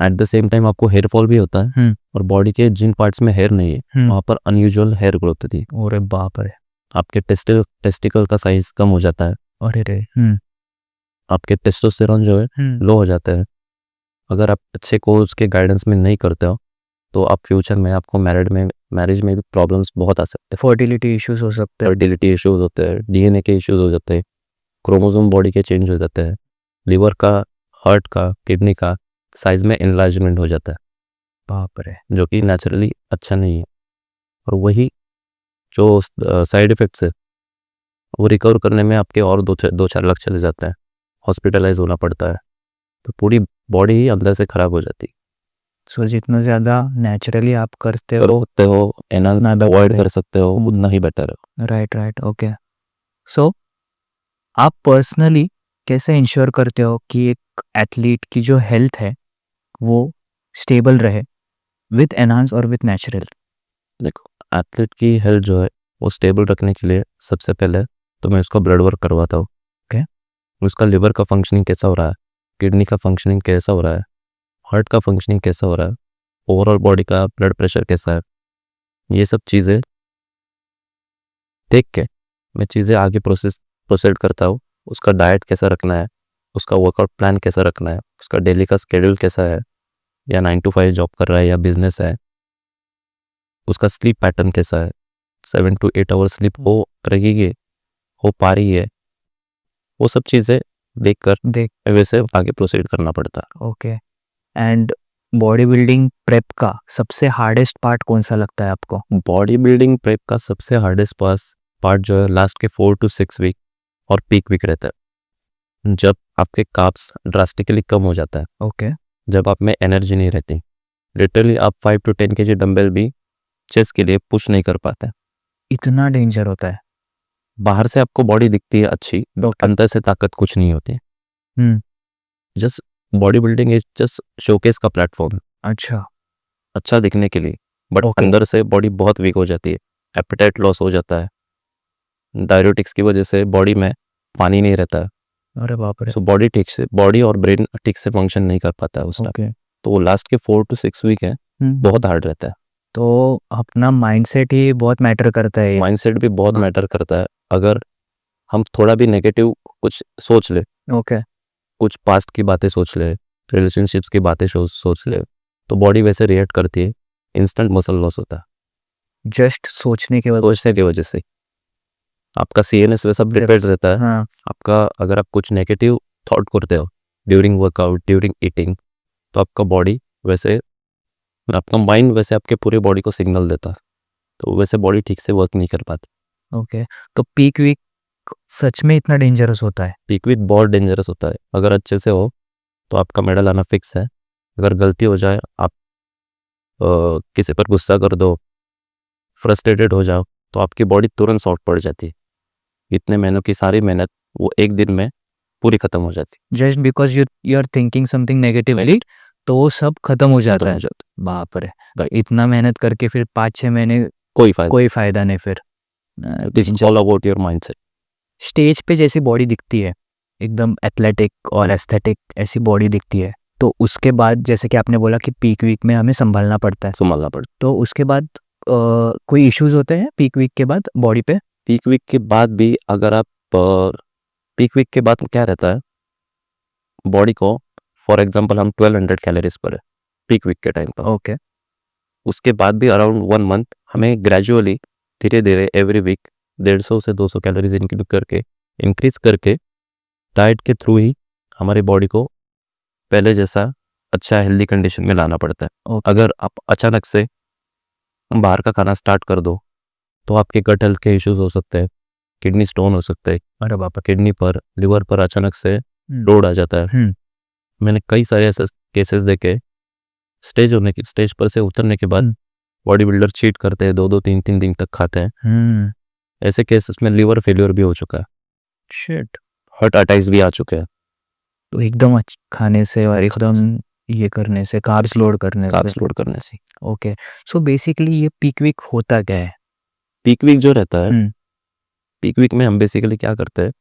Speaker 4: at the same time आपको हेयर फॉल भी होता है और बॉडी के जिन पार्ट्स में हेयर नहीं है वहाँ पर अनयूजुअल हेयर ग्रोथ होती है।
Speaker 3: अरे बाप रे!
Speaker 4: आपके टेस्टिकल का साइज कम हो जाता है,
Speaker 3: अरे रे!
Speaker 4: आपके टेस्टोस्टेरोन जो है लो हो जाता है। अगर आप अच्छे कोच के गाइडेंस में नहीं करते हो तो आप फ्यूचर में आपको मैरिज में भी प्रॉब्लम्स बहुत आ सकते हैं।
Speaker 3: फर्टिलिटी इश्यूज हो सकते हैं।
Speaker 4: फर्टिलिटी इश्यूज होते हैं, DNA के इश्यूज हो जाते हैं, क्रोमोसोम बॉडी के चेंज हो जाते हैं, लिवर का, हार्ट का, किडनी का साइज में इनलार्जमेंट हो जाता है,
Speaker 3: बाप रे!
Speaker 4: जो कि नेचुरली अच्छा नहीं है। और वही जो साइड इफ़ेक्ट्स है वो रिकवर करने में आपके और 2-4 लाख चले जाते हैं, हॉस्पिटलाइज होना पड़ता है, तो पूरी बॉडी ही अंदर से ख़राब हो जाती है।
Speaker 3: सो जितना ज़्यादा नेचुरली आप करते
Speaker 4: हो एनहांस अवॉइड कर सकते हो उतना ही बेटर है।
Speaker 3: Right, okay. सो आप पर्सनली कैसे इंश्योर करते हो कि एक एथलीट की जो हेल्थ है वो स्टेबल रहे विथ एनहांस और विथ नेचुरल?
Speaker 4: देखो, एथलीट की हेल्थ जो है वो स्टेबल रखने के लिए सबसे पहले तो मैं उसका ब्लड वर्क करवाता हूँ।
Speaker 3: ओके,
Speaker 4: उसका लिवर का फंक्शनिंग कैसा हो रहा है, किडनी का फंक्शनिंग कैसा हो रहा है, हार्ट का फंक्शनिंग कैसा हो रहा है, ओवरऑल बॉडी का ब्लड प्रेशर कैसा है, ये सब चीज़ें देख के मैं चीज़ें आगे प्रोसीड करता हूँ। उसका डाइट कैसा रखना है, उसका वर्कआउट प्लान कैसा रखना है, उसका डेली का स्केड्यूल कैसा है, या 9 to 5 जॉब कर रहा है या बिजनेस है, उसका स्लीप पैटर्न कैसा है, 7 to 8 आवर स्लीप हो पा रही है, वो सब चीज़ें देख वैसे आगे प्रोसीड करना पड़ता है।
Speaker 3: Okay. And body building prep का सबसे हार्डेस्ट पार्ट कौन सा लगता है आपको?
Speaker 4: बॉडी बिल्डिंग प्रेप का सबसे हार्डेस्ट पार्ट जो है लास्ट के 4 to 6 वीक और पीक वीक रहता है, जब आपके कार्ब्स ड्रास्टिकली कम हो जाता है।
Speaker 3: ओके,
Speaker 4: जब आप में एनर्जी नहीं रहती, लिटरली आप 5 to 10 kg डंबल भी चेस्ट के लिए पुश नहीं कर पाते।
Speaker 3: इतना डेंजर होता है?
Speaker 4: बाहर से आपको बॉडी दिखती है अच्छी,
Speaker 3: डॉक्टर
Speaker 4: अंदर से ताकत कुछ नहीं होती।
Speaker 3: Hmm
Speaker 4: just body building is just showcase का प्लेटफॉर्म,
Speaker 3: अच्छा
Speaker 4: अच्छा दिखने के लिए, बट
Speaker 3: Okay.
Speaker 4: अंदर से बॉडी बहुत वीक हो जाती है, एपेटाइट लॉस हो जाता है, डायरेटिक्स की वजह से बॉडी में पानी नहीं रहता है,
Speaker 3: अरे बाप रे
Speaker 4: सो बॉडी और ब्रेन ठीक से फंक्शन नहीं कर पाता है उसका।
Speaker 3: ओके
Speaker 4: तो वो लास्ट के 4 to 6 वीक है, बहुत हार्ड रहता है।
Speaker 3: तो अपना माइंडसेट ही बहुत मैटर करता है ये
Speaker 4: माइंडसेट भी बहुत
Speaker 3: हाँ।
Speaker 4: मैटर करता है। अगर हम थोड़ा भी नेगेटिव कुछ सोच ले,
Speaker 3: ओके
Speaker 4: कुछ पास्ट की बातें सोच ले, रिलेशनशिप्स की बातें सोच ले, तो बॉडी वैसे रिएक्ट करती है, इंस्टेंट मसल लॉस होता है
Speaker 3: जस्ट सोचने के बाद
Speaker 4: सोचने की वजह से। आपका सीएनएस वैसा प्रिपेयर रहता है।
Speaker 3: हाँ
Speaker 4: आपका अगर आप कुछ नेगेटिव थॉट करते हो ड्यूरिंग वर्कआउट, ड्यूरिंग ईटिंग, तो आपका बॉडी वैसे, आपका माइंड वैसे आपके पूरे बॉडी को सिग्नल देता है, तो वैसे बॉडी ठीक से वर्क नहीं कर पाती।
Speaker 3: ओके तो पीक वीक सच में इतना डेंजरस होता है?
Speaker 4: पीक वीक बहुत डेंजरस होता है। अगर अच्छे से हो तो आपका मेडल आना फिक्स है। अगर गलती हो जाए, आप किसी पर गुस्सा कर दो, फ्रस्ट्रेटेड हो जाओ, तो आपकी बॉडी तुरंत शॉर्ट पड़ जाती है। इतने महीनों की सारी मेहनत वो एक दिन में पूरी खत्म हो जाती
Speaker 3: just because you are thinking something negatively तो वो सब खत्म हो
Speaker 4: है,
Speaker 3: जाता
Speaker 4: खत्म
Speaker 3: है।
Speaker 4: हो जाती
Speaker 3: बाप रे
Speaker 4: Right.
Speaker 3: इतना मेहनत करके फिर 5-6 महीने
Speaker 4: है। कोई फायदा
Speaker 3: कोई फायदा नहीं फिर
Speaker 4: it is all about your mindset.
Speaker 3: Stage पे जैसी बॉडी दिखती है एकदम एथलेटिक और एस्थेटिक ऐसी बॉडी दिखती है, तो उसके बाद जैसे कि आपने बोला कि पीक वीक में हमें संभालना पड़ता है,
Speaker 4: संभालना पड़ता
Speaker 3: तो उसके बाद कोई इश्यूज होते हैं पीक वीक के बाद बॉडी पे?
Speaker 4: है। पीक वीक के बाद भी अगर आप पीक वीक के बाद क्या रहता है, बॉडी को फॉर एग्जांपल हम 1200 कैलोरीज पर है पीक वीक के टाइम पर,
Speaker 3: ओके
Speaker 4: उसके बाद भी अराउंड 1 मंथ हमें ग्रेजुअली धीरे धीरे एवरी वीक 150 से 200 कैलोरीज इंक्रीज करके डाइट के थ्रू ही हमारी बॉडी को पहले जैसा अच्छा हेल्दी कंडीशन में लाना पड़ता है।
Speaker 3: ओके
Speaker 4: अगर आप अचानक से बाहर का खाना स्टार्ट कर दो तो आपके गट हेल्थ के इश्यूज हो सकते हैं, किडनी स्टोन हो सकते हैं,
Speaker 3: अरे बाप रे
Speaker 4: किडनी पर, लिवर पर अचानक से लोड आ जाता है।
Speaker 3: हम्म।
Speaker 4: मैंने कई सारे ऐसे केसेस देखे, स्टेज पर से उतरने के बाद बॉडी बिल्डर चीट करते हैं, 2-3 दिन तक खाते हैं। ऐसे केसेस में लिवर फेलियर भी हो चुका है,
Speaker 3: शिट
Speaker 4: हार्ट अटैक्स भी आ चुके हैं,
Speaker 3: तो एकदम खाने से और एकदम ये करने से कार्ब्स लोड करने
Speaker 4: कार्ब्स
Speaker 3: से
Speaker 4: लोड करने से।
Speaker 3: ओके सो बेसिकली ये पीक वीक होता क्या है?
Speaker 4: पीक वीक जो रहता है,
Speaker 3: हम्म।
Speaker 4: पीक वीक में हम बेसिकली क्या करते हैं,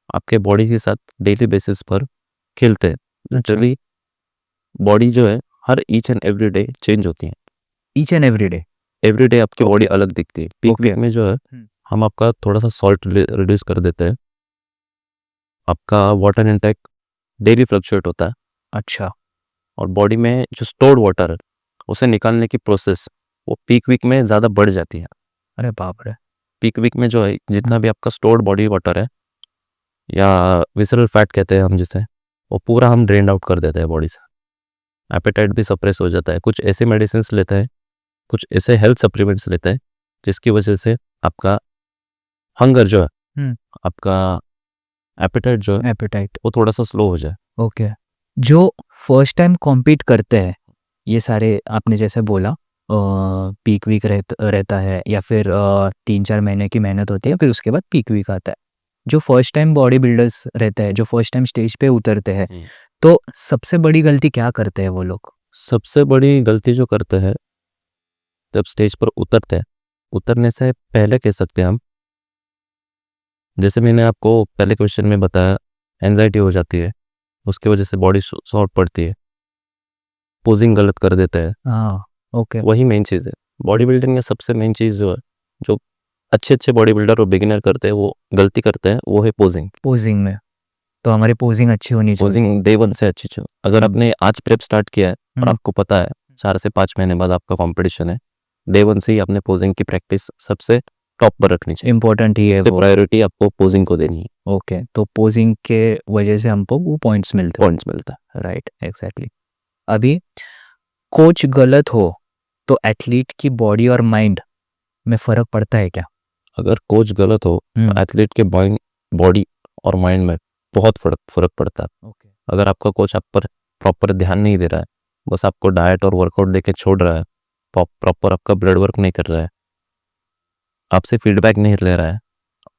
Speaker 4: आपके बॉडी के साथ डेली बेसिस पर खेलते हैं। लिटरली बॉडी जो है हर each and every day change होती है,
Speaker 3: ईच एंड एवरी डे
Speaker 4: आपकी बॉडी अलग दिखती है। Peak
Speaker 3: Okay.
Speaker 4: वीक में जो है हम आपका थोड़ा सा सॉल्ट रिड्यूस कर देते हैं, आपका वाटर इनटेक डेली फ्लक्चुएट होता है,
Speaker 3: अच्छा
Speaker 4: और बॉडी में जो स्टोर्ड वाटर है उसे निकालने की प्रोसेस वो पीक वीक में ज़्यादा बढ़ जाती है।
Speaker 3: अरे बाप रे
Speaker 4: पीक वीक में जो है जितना भी आपका स्टोर्ड बॉडी वाटर है या विसरल फैट कहते हैं हम जिसे, वो पूरा हम ड्रेन आउट कर देते हैं बॉडी से। एपेटाइट भी सप्रेस हो जाता है। कुछ ऐसे मेडिसिन लेते हैं, कुछ ऐसे हेल्थ सप्लीमेंट्स लेते हैं जिसकी वजह से आपका हंगर जो है, आपका एपेटाइट जो है
Speaker 3: एपेटाइट
Speaker 4: वो थोड़ा सा स्लो हो जाए।
Speaker 3: ओके जो फर्स्ट टाइम कॉम्पीट करते हैं ये सारे आपने जैसे बोला पीक वीक रहता है या फिर 3-4 महीने की मेहनत होती है फिर उसके बाद पीक वीक आता है। जो फर्स्ट टाइम बॉडी बिल्डर्स रहते हैं जो फर्स्ट टाइम स्टेज पे उतरते हैं तो सबसे बड़ी गलती क्या करते हैं वो लोग?
Speaker 4: सबसे बड़ी गलती जो करते हैं जब स्टेज पर उतरते हैं, उतरने से पहले कह सकते हैं हम, जैसे मैंने आपको पहले क्वेश्चन में बताया, एंजाइटी हो जाती है, उसकी वजह से बॉडी शॉर्ट पड़ती है, पोजिंग गलत कर देते हैं।
Speaker 3: हाँ ओके
Speaker 4: वही मेन चीज़ है बॉडी बिल्डिंग में। सबसे मेन चीज़ जो है, जो अच्छे बॉडी बिल्डर और बिगिनर करते हैं वो गलती करते हैं, वो है पोजिंग।
Speaker 3: पोजिंग में तो हमारी पोजिंग अच्छी होनी चाहिए।
Speaker 4: पोजिंग डे 1 से अच्छी चाहिए। अगर आपने आज प्रेप स्टार्ट किया है और आपको पता है 4 से 5 महीने बाद आपका कंपटीशन है, डे 1 से ही आपने पोजिंग की प्रैक्टिस सबसे टॉप पर रखनी चाहिए।
Speaker 3: इम्पोर्टेंट ही है वो।
Speaker 4: प्रायोरिटी आपको पोजिंग को देनी है।
Speaker 3: ओके तो पोजिंग के वजह से हमको वो पॉइंट्स मिलते
Speaker 4: मिलता है।
Speaker 3: हैं। Right exactly. अभी कोच गलत हो तो एथलीट की बॉडी और माइंड में फर्क पड़ता है क्या?
Speaker 4: अगर कोच गलत हो तो एथलीट के बॉडी और माइंड में बहुत फर्क पड़ता है।
Speaker 3: ओके
Speaker 4: अगर आपका कोच आप पर प्रॉपर ध्यान नहीं दे रहा है, बस आपको डाइट और वर्कआउट देके छोड़ रहा है, प्रॉपर आपका ब्लड वर्क नहीं कर रहा है, आपसे फीडबैक नहीं ले रहा है,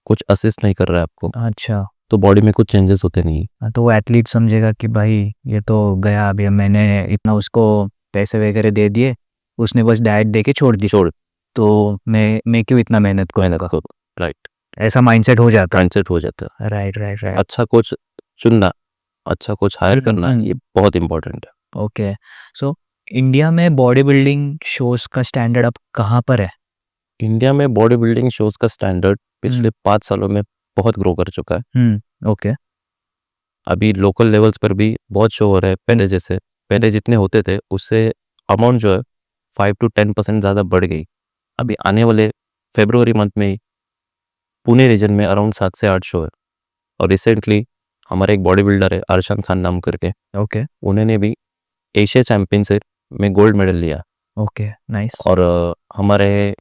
Speaker 4: कुछ असिस्ट नहीं कर रहा है आपको,
Speaker 3: अच्छा,
Speaker 4: तो बॉडी में कुछ चेंजेस होते नहीं।
Speaker 3: हाँ, तो वो एथलीट समझेगा कि भाई ये तो गया, अभी मैंने इतना उसको पैसे वगैरह दे दिए, उसने बस डाइट दे के छोड़ दी,
Speaker 4: छोड़
Speaker 3: तो मैं क्यों इतना मेहनत
Speaker 4: मेहनत
Speaker 3: करूँगा,
Speaker 4: को, राइट,
Speaker 3: ऐसा माइंडसेट हो जाता है।
Speaker 4: माइंडसेट हो जाता है।
Speaker 3: Right right right.
Speaker 4: अच्छा कोच चुनना, अच्छा कोच हायर करना,
Speaker 3: हम्म।
Speaker 4: ये बहुत इंपॉर्टेंट है।
Speaker 3: ओके, सो इंडिया में बॉडी बिल्डिंग शोज का स्टैंडर्ड अब कहाँ पर है?
Speaker 4: इंडिया में बॉडी बिल्डिंग शोज का स्टैंडर्ड पिछले 5 सालों में बहुत ग्रो कर चुका है।
Speaker 3: ओके।
Speaker 4: अभी लोकल लेवल्स पर भी बहुत शो हो रहे हैं पहले जैसे। पहले जितने होते थे उससे अमाउंट जो है 5 to 10% ज़्यादा बढ़ गई। अभी आने वाले फरवरी मंथ में ही पुणे रीजन में अराउंड 7 से 8 शो है। और रिसेंटली हमारे एक बॉडी बिल्डर है अरशान खान नाम करके,
Speaker 3: ओके
Speaker 4: उन्होंने भी एशिया चैम्पियनशिप में गोल्ड मेडल लिया।
Speaker 3: Okay, nice.
Speaker 4: और हमारे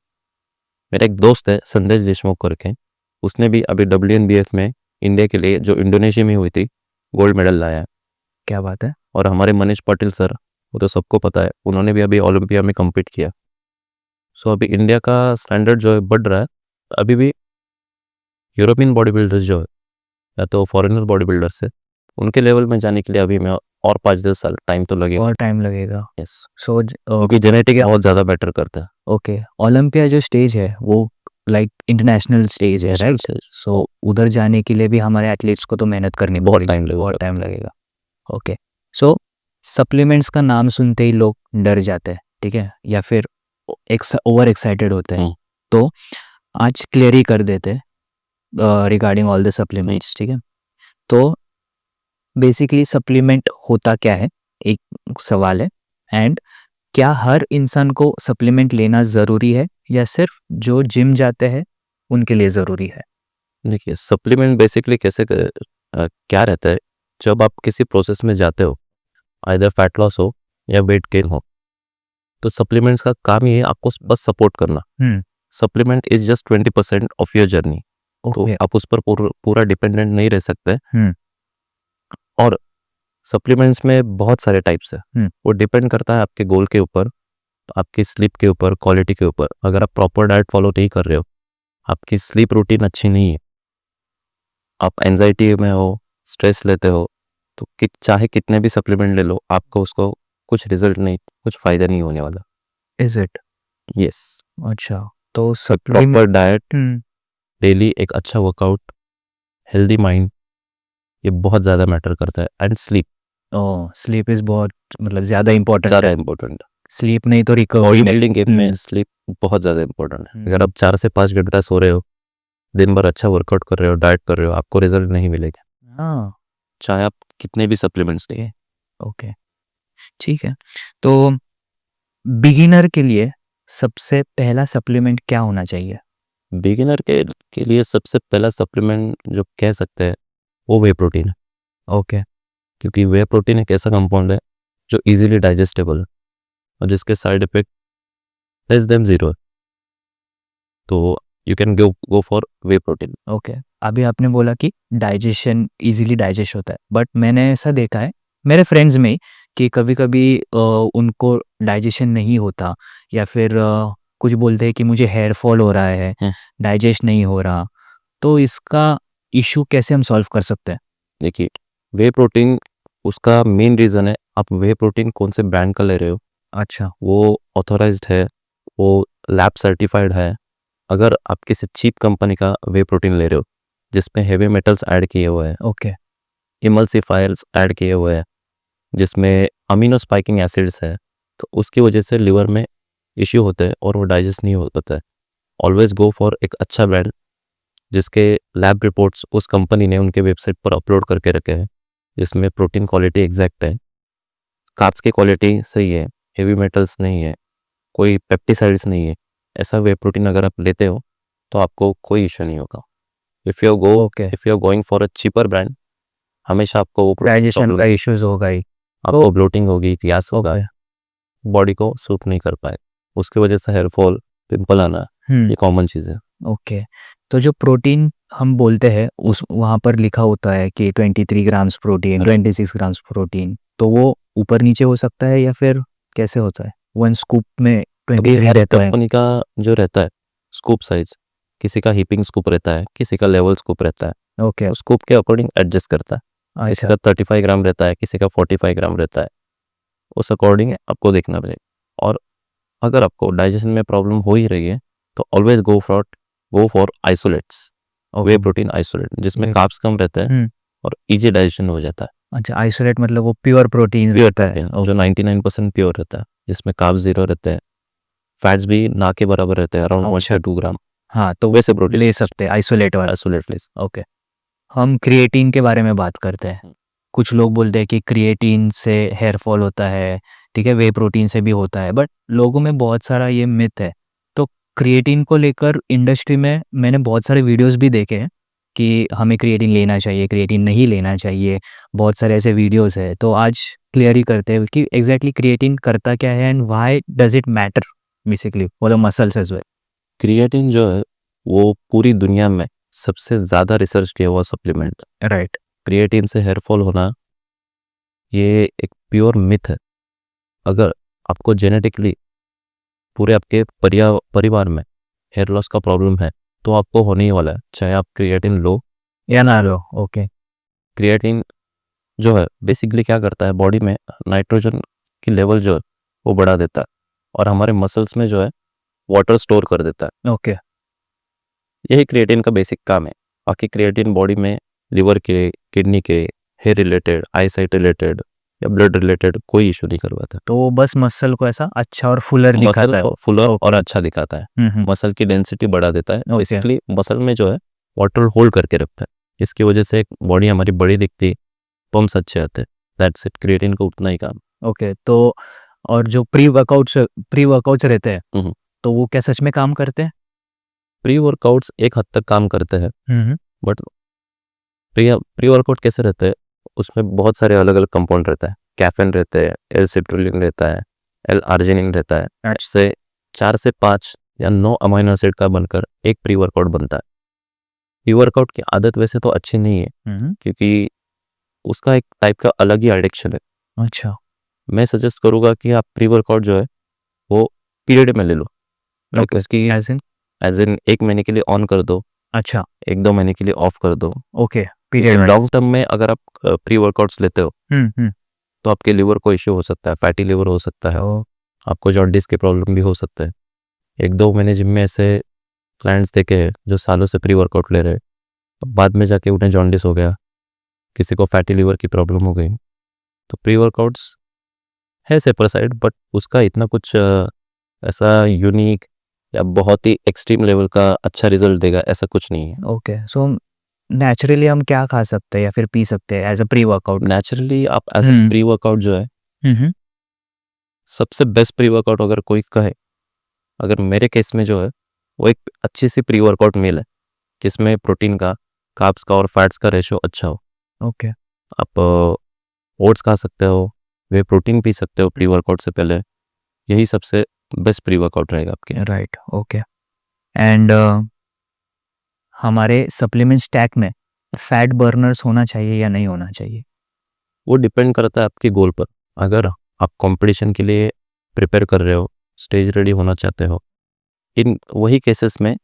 Speaker 4: मेरा एक दोस्त है संदेश देशमुख करके, उसने भी अभी WNBF में इंडिया के लिए जो इंडोनेशिया में हुई थी गोल्ड मेडल लाया है।
Speaker 3: क्या बात है।
Speaker 4: और हमारे मनीष पाटिल सर, वो तो सबको पता है, उन्होंने भी अभी ओलंपिया में compete किया। सो अभी इंडिया का स्टैंडर्ड जो है बढ़ रहा है। अभी भी यूरोपियन बॉडी बिल्डर्स जो है या तो फॉरेनर बॉडी बिल्डर्स है, उनके लेवल में जाने के लिए अभी मैं और 5-10 साल टाइम तो लगेगा।
Speaker 3: और टाइम लगेगा।
Speaker 4: यस,
Speaker 3: सो
Speaker 4: क्योंकि जेनेटिक बहुत ज़्यादा बेटर करता है।
Speaker 3: ओके, ओलंपिया जो स्टेज है वो लाइक इंटरनेशनल स्टेज है, राइट? सो उधर जाने के लिए भी हमारे एथलीट्स को तो मेहनत करनी
Speaker 4: बहुत
Speaker 3: पड़ेगी,
Speaker 4: टाइम लगेगा।
Speaker 3: बहुत टाइम लगेगा। ओके, सो सप्लीमेंट्स का नाम सुनते ही लोग डर जाते हैं, ठीक है, या फिर ओवर एक्साइटेड होते हैं। तो आज क्लियर ही कर देते रिगार्डिंग ऑल द सप्लीमेंट्स, ठीक है। तो बेसिकली सप्लीमेंट होता क्या है, एक सवाल है। एंड क्या हर इंसान को सप्लीमेंट लेना ज़रूरी है या सिर्फ जो जिम जाते हैं उनके लिए ज़रूरी है?
Speaker 4: देखिए सप्लीमेंट बेसिकली क्या रहता है, जब आप किसी प्रोसेस में जाते हो, आइदर फैट लॉस हो या वेट गेन हो, तो सप्लीमेंट्स का काम ही है आपको बस सपोर्ट करना। Supplement is just 20% of your journey. तो
Speaker 3: ओके।
Speaker 4: आप उस पर पूरा डिपेंडेंट नहीं रह सकते।
Speaker 3: हम्म।
Speaker 4: और सप्लीमेंट्स में बहुत सारे टाइप्स है, वो डिपेंड करता है आपके गोल के ऊपर, आपकी स्लीप के ऊपर, क्वालिटी के ऊपर। अगर आप प्रॉपर डाइट फॉलो नहीं कर रहे हो, आपकी स्लीप रूटीन अच्छी नहीं है, आप एंजाइटी में हो, स्ट्रेस लेते हो, तो चाहे कितने भी सप्लीमेंट ले लो, आपको उसको कुछ रिजल्ट नहीं, कुछ फ़ायदा नहीं होने वाला।
Speaker 3: Is it?
Speaker 4: यस,
Speaker 3: अच्छा, तो
Speaker 4: प्रॉपर डाइट,
Speaker 3: हम्म।
Speaker 4: डेली एक अच्छा वर्कआउट, हेल्दी माइंड, ये बहुत ज़्यादा मैटर करता है। एंड स्लीप,
Speaker 3: स्लीप इज बहुत मतलब ज़्यादा इम्पोर्टेंट
Speaker 4: ज़्यादा
Speaker 3: है।
Speaker 4: इम्पोर्टेंट है।
Speaker 3: स्लीप नहीं तो
Speaker 4: बॉडी
Speaker 3: रिकवरी
Speaker 4: बिल्डिंग गेम में स्लीप बहुत ज़्यादा इम्पोर्टेंट है। अगर आप 4 से 5 घंटा सो रहे हो, दिन भर अच्छा वर्कआउट कर रहे हो, डाइट कर रहे हो, आपको रिजल्ट नहीं मिलेगा,
Speaker 3: हाँ।
Speaker 4: चाहे आप कितने भी सप्लीमेंट्स लें।
Speaker 3: ओके, ठीक है। तो बिगिनर के लिए सबसे पहला सप्लीमेंट क्या होना चाहिए?
Speaker 4: बिगिनर के लिए सबसे पहला सप्लीमेंट जो कह सकते हैं वो वे प्रोटीन है।
Speaker 3: ओके।
Speaker 4: क्योंकि वे प्रोटीन एक ऐसा कंपाउंड है जो इजीली डाइजेस्टेबल है और जिसके साइड इफेक्ट लेस देन 0 है। तो you can go for whey protein.
Speaker 3: Okay, अभी आपने बोला कि डाइजेशन इजीली डाइजेस्ट होता है, बट मैंने ऐसा देखा है मेरे फ्रेंड्स में कि कभी कभी उनको डाइजेशन नहीं होता, या फिर कुछ बोलते हैं कि मुझे हेयर फॉल हो रहा है, डाइजेस्ट नहीं हो रहा। तो इसका इशू कैसे हम सॉल्व कर सकते हैं?
Speaker 4: देखिए वे प्रोटीन, उसका मेन रीज़न है आप वे प्रोटीन कौन से ब्रांड का ले रहे हो।
Speaker 3: अच्छा।
Speaker 4: वो ऑथोराइज्ड है, वो लैब सर्टिफाइड है। अगर आप किसी चीप कंपनी का वे प्रोटीन ले रहे हो जिसमें हेवी मेटल्स ऐड किए हुए हैं,
Speaker 3: ओके।
Speaker 4: इमल्सिफायर्स ऐड किए हुए हैं, जिसमें अमीनो स्पाइकिंग एसिड्स है, तो उसकी वजह से लिवर में इश्यू होते हैं और वो डाइजेस्ट नहीं हो पाता है। ऑलवेज गो फॉर एक अच्छा ब्रांड जिसके लैब रिपोर्ट्स उस कंपनी ने उनके वेबसाइट पर अपलोड करके रखे हैं, जिसमें प्रोटीन क्वालिटी एग्जैक्ट है, कार्ब्स की क्वालिटी सही है, हेवी मेटल्स नहीं है, कोई पेप्टिसाइड्स नहीं है। ऐसा वे प्रोटीन अगर आप लेते हो तो आपको कोई इशू नहीं होगा। If you are going for a cheaper brand, हमेशा आपको वो
Speaker 3: डाइजेशन का इश्यूज होगा ही,
Speaker 4: आपको ब्लोटिंग होगी, गैस होगा, बॉडी को सूट नहीं कर पाए, उसकी वजह से हेयर फॉल, पिंपल आना, ये कॉमन चीज़ है।
Speaker 3: ओके, तो जो प्रोटीन हम बोलते हैं उस वहाँ पर लिखा होता है कि 23 ग्राम्स प्रोटीन, 26 ग्राम्स प्रोटीन, तो वो ऊपर नीचे हो सकता है या फिर कैसे होता है? वन स्कूप में 23 रहता है।
Speaker 4: कंपनी का जो रहता है स्कूप साइज, किसी का हीपिंग स्कूप रहता है, किसी का लेवल स्कूप रहता है,
Speaker 3: ओके
Speaker 4: स्कूप के अकॉर्डिंग एडजस्ट करता है। किसी
Speaker 3: अच्छा
Speaker 4: का 35 ग्राम रहता है, किसी का 45 ग्राम रहता है, उस अकॉर्डिंग आपको देखना पड़ेगा। और अगर आपको डाइजेशन में प्रॉब्लम हो ही रही है तो always go for isolates, way protein isolate, जिसमें
Speaker 3: Whey
Speaker 4: कार्ब्स कम रहता है
Speaker 3: हम्म
Speaker 4: और इजी डाइजेशन हो जाता है।
Speaker 3: अच्छा आइसोलेट मतलब वो प्योर प्रोटीन
Speaker 4: प्योर
Speaker 3: रहता है
Speaker 4: जो 99% प्योर रहता है, जिसमें कार्ब्स जीरो रहते हैं, फैट्स भी ना के बराबर रहते हैं, अराउंड 1
Speaker 3: अच्छा
Speaker 4: से 2 ग्राम,
Speaker 3: हाँ तो
Speaker 4: वैसे प्रोटीन
Speaker 3: ले सकते हैं आइसोलेट वाला
Speaker 4: आइसोलेट लेस।
Speaker 3: ओके हम क्रिएटिन के बारे में बात करते हैं कुछ लोग बोलते हैं कि क्रिएटिन से हेयर फॉल होता है ठीक है वे प्रोटीन से भी होता है बट लोगों में बहुत सारा ये मिथ है तो क्रिएटिन को लेकर इंडस्ट्री में मैंने बहुत सारे वीडियोस भी देखे हैं कि हमें क्रिएटिन लेना चाहिए क्रिएटिन नहीं लेना चाहिए बहुत सारे ऐसे वीडियोस है तो आज क्लियर ही करते हैं कि एग्जैक्टली क्रिएटिन करता क्या है and why does it matter basically for the muscles as well
Speaker 4: creatine जो है वो पूरी दुनिया में सबसे ज़्यादा रिसर्च किया हुआ सप्लीमेंट है।
Speaker 3: राइट
Speaker 4: क्रिएटिन से हेयर फॉल होना ये एक प्योर मिथ है। अगर आपको जेनेटिकली पूरे आपके परिवार में हेयर लॉस का प्रॉब्लम है तो आपको होने ही वाला है, चाहे आप क्रिएटिन लो
Speaker 3: या ना लो ओके
Speaker 4: क्रिएटिन जो है बेसिकली क्या करता है, बॉडी में नाइट्रोजन की लेवल जो है वो बढ़ा देता है और हमारे मसल्स में जो है वाटर स्टोर कर देता है।
Speaker 3: ओके
Speaker 4: यही क्रिएटिन का बेसिक काम है। बाकी क्रिएटिन बॉडी में लिवर के, किडनी के, हेयर रिलेटेड, आई साइट रिलेटेड या ब्लड रिलेटेड कोई इशू नहीं करवाता।
Speaker 3: तो वो बस मसल को ऐसा अच्छा और फुलर दिखाता है
Speaker 4: मसल फुलर और अच्छा दिखाता है, मसल की डेंसिटी बढ़ा देता है,
Speaker 3: ओके।
Speaker 4: बेसिकली मसल में जो है वाटर होल्ड करके रखता है, इसकी वजह से बॉडी हमारी बड़ी दिखती है, पम्प्स अच्छे आते हैं। दैट्स इट, क्रिएटिन का उतना ही काम।
Speaker 3: ओके तो और जो प्री वर्कआउट्स रहते हैं
Speaker 4: हम्म।
Speaker 3: तो वो क्या सच में काम करते हैं
Speaker 4: प्री वर्कआउट्स एक हद तक काम करते हैं, बट प्री वर्कआउट कैसे रहते हैं, उसमें बहुत सारे अलग अलग कंपाउंड रहता है, कैफीन रहते हैं, एल सिट्रुलिन रहता है, एल आर्जिनिन रहता है, से 4 से 5 या 9 अमीनो एसिड का बनकर एक प्री वर्कआउट बनता है। प्री वर्कआउट की आदत वैसे तो अच्छी नहीं है क्योंकि उसका एक टाइप का अलग ही एडिक्शन है।
Speaker 3: अच्छा
Speaker 4: मैं सजेस्ट करूँगा कि आप प्री वर्कआउट जो है वो पीरियड में ले लो, लाइक
Speaker 3: ओके
Speaker 4: उसकी एज इन 1 महीने के लिए ऑन कर दो,
Speaker 3: अच्छा
Speaker 4: 1-2 महीने के लिए ऑफ कर दो।
Speaker 3: ओके पीरियड
Speaker 4: लॉन्ग टर्म में अगर आप प्री वर्कआउट्स लेते हो तो आपके लिवर को इश्यू हो सकता है, फैटी लिवर हो सकता है, आपको जॉन्डिस की प्रॉब्लम भी हो सकता है। 1-2 महीने जिम में ऐसे क्लाइंट्स देखे हैं जो सालों से प्री वर्कआउट ले रहे हैं, बाद में जाके उन्हें जॉन्डिस हो गया, किसी को फैटी लिवर की प्रॉब्लम हो गई। तो प्री वर्कआउट्स है सेपर साइड, बट उसका इतना कुछ ऐसा यूनिक या बहुत ही एक्सट्रीम लेवल का अच्छा रिजल्ट देगा ऐसा कुछ नहीं है।
Speaker 3: ओके सो नेचुरली हम क्या खा सकते हैं या फिर पी सकते हैं as a pre workout
Speaker 4: naturally आप एज ए प्री वर्कआउट जो है, सबसे बेस्ट प्री वर्कआउट अगर कोई कहे, अगर मेरे केस में जो है वो एक अच्छी सी प्री वर्कआउट मील है जिसमें प्रोटीन का, कार्ब्स का और फैट्स का रेशो अच्छा हो।
Speaker 3: ओके
Speaker 4: आप ओट्स खा सकते हो, वे प्रोटीन पी सकते हो प्री वर्कआउट से पहले, यही सबसे बेस्ट प्री वर्कआउट रहेगा आपके।
Speaker 3: राइट ओके एंड हमारे सप्लीमेंट स्टैक में फैट बर्नर्स होना चाहिए या नहीं होना चाहिए?
Speaker 4: वो डिपेंड करता है आपके गोल पर। अगर आप कंपटीशन के लिए प्रिपेयर कर रहे हो, स्टेज रेडी होना चाहते हो, इन वही केसेस में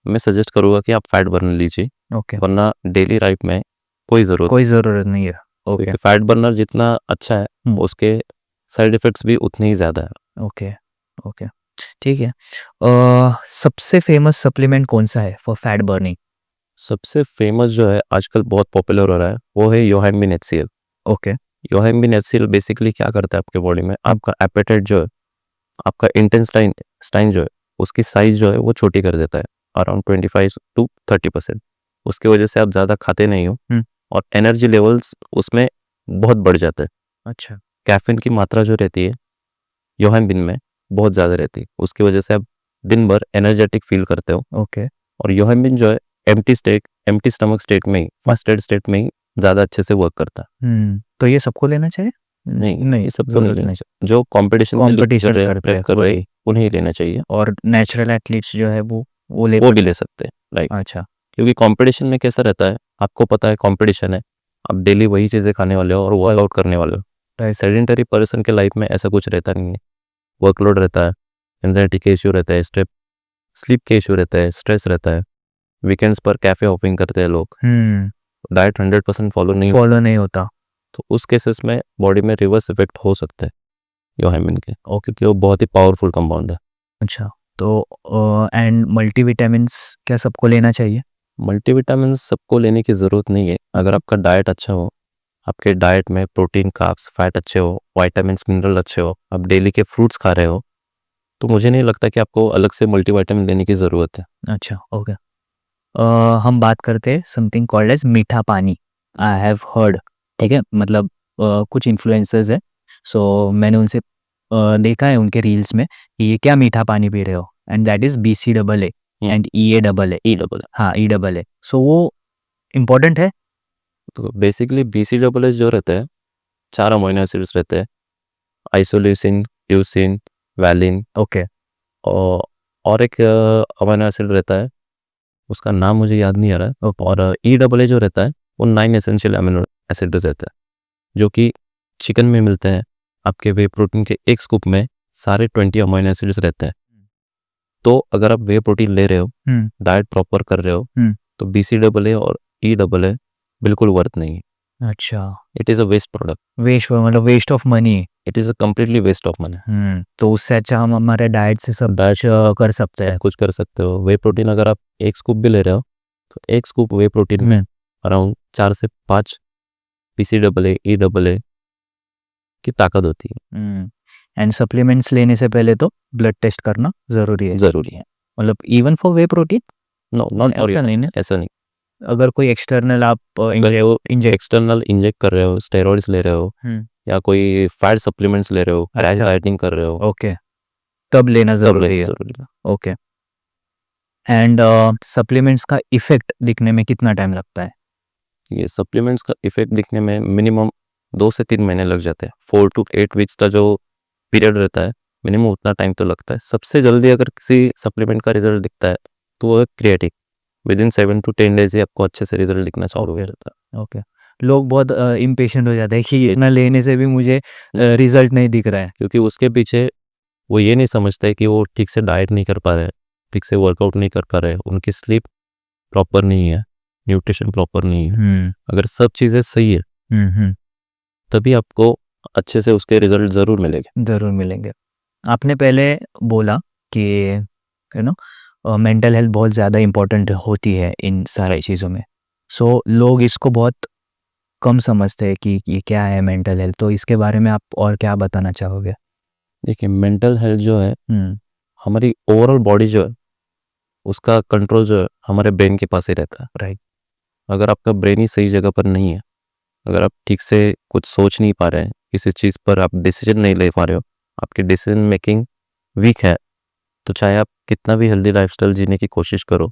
Speaker 4: मैं सजेस्ट करूँगा कि आप फैट बर्नर लीजिए,
Speaker 3: ओके
Speaker 4: वरना डेली लाइफ में कोई ज़रूरत
Speaker 3: नहीं है। ओके
Speaker 4: फैट बर्नर जितना अच्छा है उसके साइड इफ़ेक्ट्स भी उतने ही ज़्यादा है।
Speaker 3: ओके ओके ठीक है। सबसे फेमस सप्लीमेंट कौन सा है फॉर फैट बर्निंग?
Speaker 4: सबसे फेमस जो है आजकल बहुत पॉपुलर हो रहा है वो है योहाइम्बिन HCl।
Speaker 3: ओके
Speaker 4: योहाइम्बिन HCl बेसिकली क्या करता है आपके बॉडी में, आपका एपेटाइट जो है, आपका इंटेस्टाइन जो है, उसकी साइज जो है वो छोटी कर देता है अराउंड 25 to 30%। उसकी वजह से आप ज़्यादा खाते नहीं हो और एनर्जी लेवल्स उसमें बहुत बढ़ जाते हैं।
Speaker 3: अच्छा
Speaker 4: कैफीन की मात्रा जो रहती है योहाइम्बिन में बहुत ज़्यादा रहती है, उसकी वजह से आप दिन भर एनर्जेटिक फील करते हो।
Speaker 3: ओके
Speaker 4: और योहाइम्बिन जो है एम्प्टी स्टमक स्टेट में ही, फास्टेड स्टेट में ही ज़्यादा अच्छे से वर्क करता है।
Speaker 3: तो ये सबको लेना चाहिए?
Speaker 4: नहीं ये सबको नहीं लेना चाहिए, जो कंपटीशन कर रहे हैं उन्हें ही लेना चाहिए,
Speaker 3: और नेचुरल एथलीट्स जो है वो
Speaker 4: वो भी ले सकते हैं। राइट,
Speaker 3: अच्छा
Speaker 4: क्योंकि कंपटीशन में कैसा रहता है, आपको पता है कंपटीशन है, आप डेली वही चीज़ें खाने वाले हो और वर्कआउट करने वाले हो। सेडेंटरी पर्सन के लाइफ में ऐसा कुछ रहता नहीं है, वर्कलोड रहता है, एंजाइटी के इश्यू रहता है, स्लीप के इशू रहता है, स्ट्रेस रहता है, वीकेंड्स पर कैफ़े हॉपिंग करते हैं लोग, डाइट 100% फॉलो नहीं हो,
Speaker 3: फॉलो नहीं होता।
Speaker 4: तो उस केसेस में बॉडी में रिवर्स इफेक्ट हो सकते हैं योहाइमिन के, और क्योंकि वो बहुत ही पावरफुल कंपाउंड है।
Speaker 3: अच्छा, तो एंड मल्टीविटामिन्स क्या सबको लेना चाहिए?
Speaker 4: मल्टीविटामिन सबको लेने की ज़रूरत नहीं है। अगर आपका डाइट अच्छा हो, आपके डाइट में प्रोटीन, कार्ब्स, फैट अच्छे हो, वाइटामिन्स, मिनरल अच्छे हो, आप डेली के फ्रूट्स खा रहे हो, तो मुझे नहीं लगता कि आपको अलग से मल्टीविटामिन लेने की ज़रूरत है।
Speaker 3: अच्छा, ओके। हम बात करते हैं समथिंग कॉल्ड एज मीठा पानी। आई हैव हर्ड, ठीक है, मतलब कुछ इन्फ्लुएंसर्स है, सो मैंने उनसे देखा है उनके रील्स में कि ये क्या मीठा पानी पी रहे हो, and that is BCAA and EAAA।
Speaker 4: ई-डबल।
Speaker 3: हाँ, EAA। सो वो इम्पोर्टेंट है?
Speaker 4: तो बेसिकली BCAA जो रहता है, 4 अमीनो एसिड्स रहते हैं, आइसोल्यूसिन, ल्यूसिन, वैलिन,
Speaker 3: ओके।
Speaker 4: और एक अमीनो एसिड रहता है, उसका नाम मुझे याद नहीं आ रहा है। और ई-डबल-ए जो रहता है, वो 9 एसेंशियल अमीनो एसिड्स रहते हैं, जो कि चिकन में मिलते हैं। आपके वे प्रोटीन के एक स्कूप में सारे 20 अमीनो एसिड्स रहते हैं। तो अगर आप वे प्रोटीन ले रहे हो, डाइट प्रॉपर कर रहे हो, तो BCAA और ई-डबल-ए बिल्कुल वर्थ नहीं है।
Speaker 3: अच्छा,
Speaker 4: it is a waste product.
Speaker 3: Waste, मतलब waste of money.
Speaker 4: It is a completely waste of money.
Speaker 3: तो उससे अच्छा हम हमारे डाइट से सब कर सकते हैं।
Speaker 4: कुछ कर सकते हो। वे प्रोटीन अगर आप एक स्कूप भी ले रहे हो, तो एक स्कूप वे प्रोटीन में अराउंड 4 से 5 BCAA, ई-डबल-ए की ताकत होती है।
Speaker 3: एंड सप्लीमेंट्स लेने से पहले तो ब्लड टेस्ट करना ज़रूरी है।
Speaker 4: ज़रूरी है।
Speaker 3: मतलब even for whey protein?
Speaker 4: No, not for
Speaker 3: ऐसा नहीं ना?
Speaker 4: ऐसा नहीं।
Speaker 3: अगर कोई एक्सटर्नल आप
Speaker 4: अगर वो एक्सटर्नल इंजेक्ट कर रहे हो, स्टेरॉइड्स ले रहे हो, या कोई फैट सप्लीमेंट्स ले रहे हो,
Speaker 3: अच्छा।
Speaker 4: डाइटिंग कर रहे हो,
Speaker 3: ओके, तब लेना
Speaker 4: तब
Speaker 3: ज़रूरी
Speaker 4: लेना
Speaker 3: है।
Speaker 4: ज़रूरी है।
Speaker 3: ओके। एंड सप्लीमेंट्स का इफेक्ट दिखने में कितना टाइम लगता है?
Speaker 4: ये सप्लीमेंट्स का इफेक्ट दिखने में मिनिमम 2 से 3 महीने लग जाते हैं। 4 to 8 वीक्स का जो पीरियड रहता है, मिनिमम उतना टाइम तो लगता है। सबसे जल्दी अगर किसी सप्लीमेंट का रिजल्ट दिखता है, तो वो है क्रिएटिन। विदिन 7 to 10 डेज ही आपको अच्छे से रिजल्ट दिखना चालू हो जाता है।
Speaker 3: ओके। लोग बहुत इम्पेशेंट हो जाते हैं कि इतना लेने से भी मुझे रिजल्ट नहीं दिख रहा है।
Speaker 4: क्योंकि उसके पीछे वो ये नहीं समझते कि वो ठीक से डाइट नहीं कर पा रहे, ठीक से वर्कआउट नहीं कर पा रहे, उनकी स्लीप प्रॉपर नहीं है, न्यूट्रिशन प्रॉपर नहीं है। अगर सब चीज़ें सही है, तभी आपको अच्छे से उसके रिजल्ट ज़रूर मिलेंगे।
Speaker 3: ज़रूर मिलेंगे। आपने पहले बोला कि मेंटल हेल्थ बहुत ज़्यादा इम्पोर्टेंट होती है इन सारी चीज़ों में। सो लोग इसको बहुत कम समझते हैं कि ये क्या है मेंटल हेल्थ, तो इसके बारे में आप और क्या बताना चाहोगे?
Speaker 4: देखिए, मेंटल हेल्थ जो है, हमारी ओवरऑल बॉडी जो है, उसका कंट्रोल जो है हमारे ब्रेन के पास ही रहता है।
Speaker 3: राइट।
Speaker 4: अगर आपका ब्रेन ही सही जगह पर नहीं है, अगर आप ठीक से कुछ सोच नहीं पा रहे हैं, किसी चीज़ पर आप डिसीजन नहीं ले पा रहे हो, आपकी डिसीजन मेकिंग वीक है, तो चाहे आप कितना भी हेल्दी लाइफस्टाइल जीने की कोशिश करो,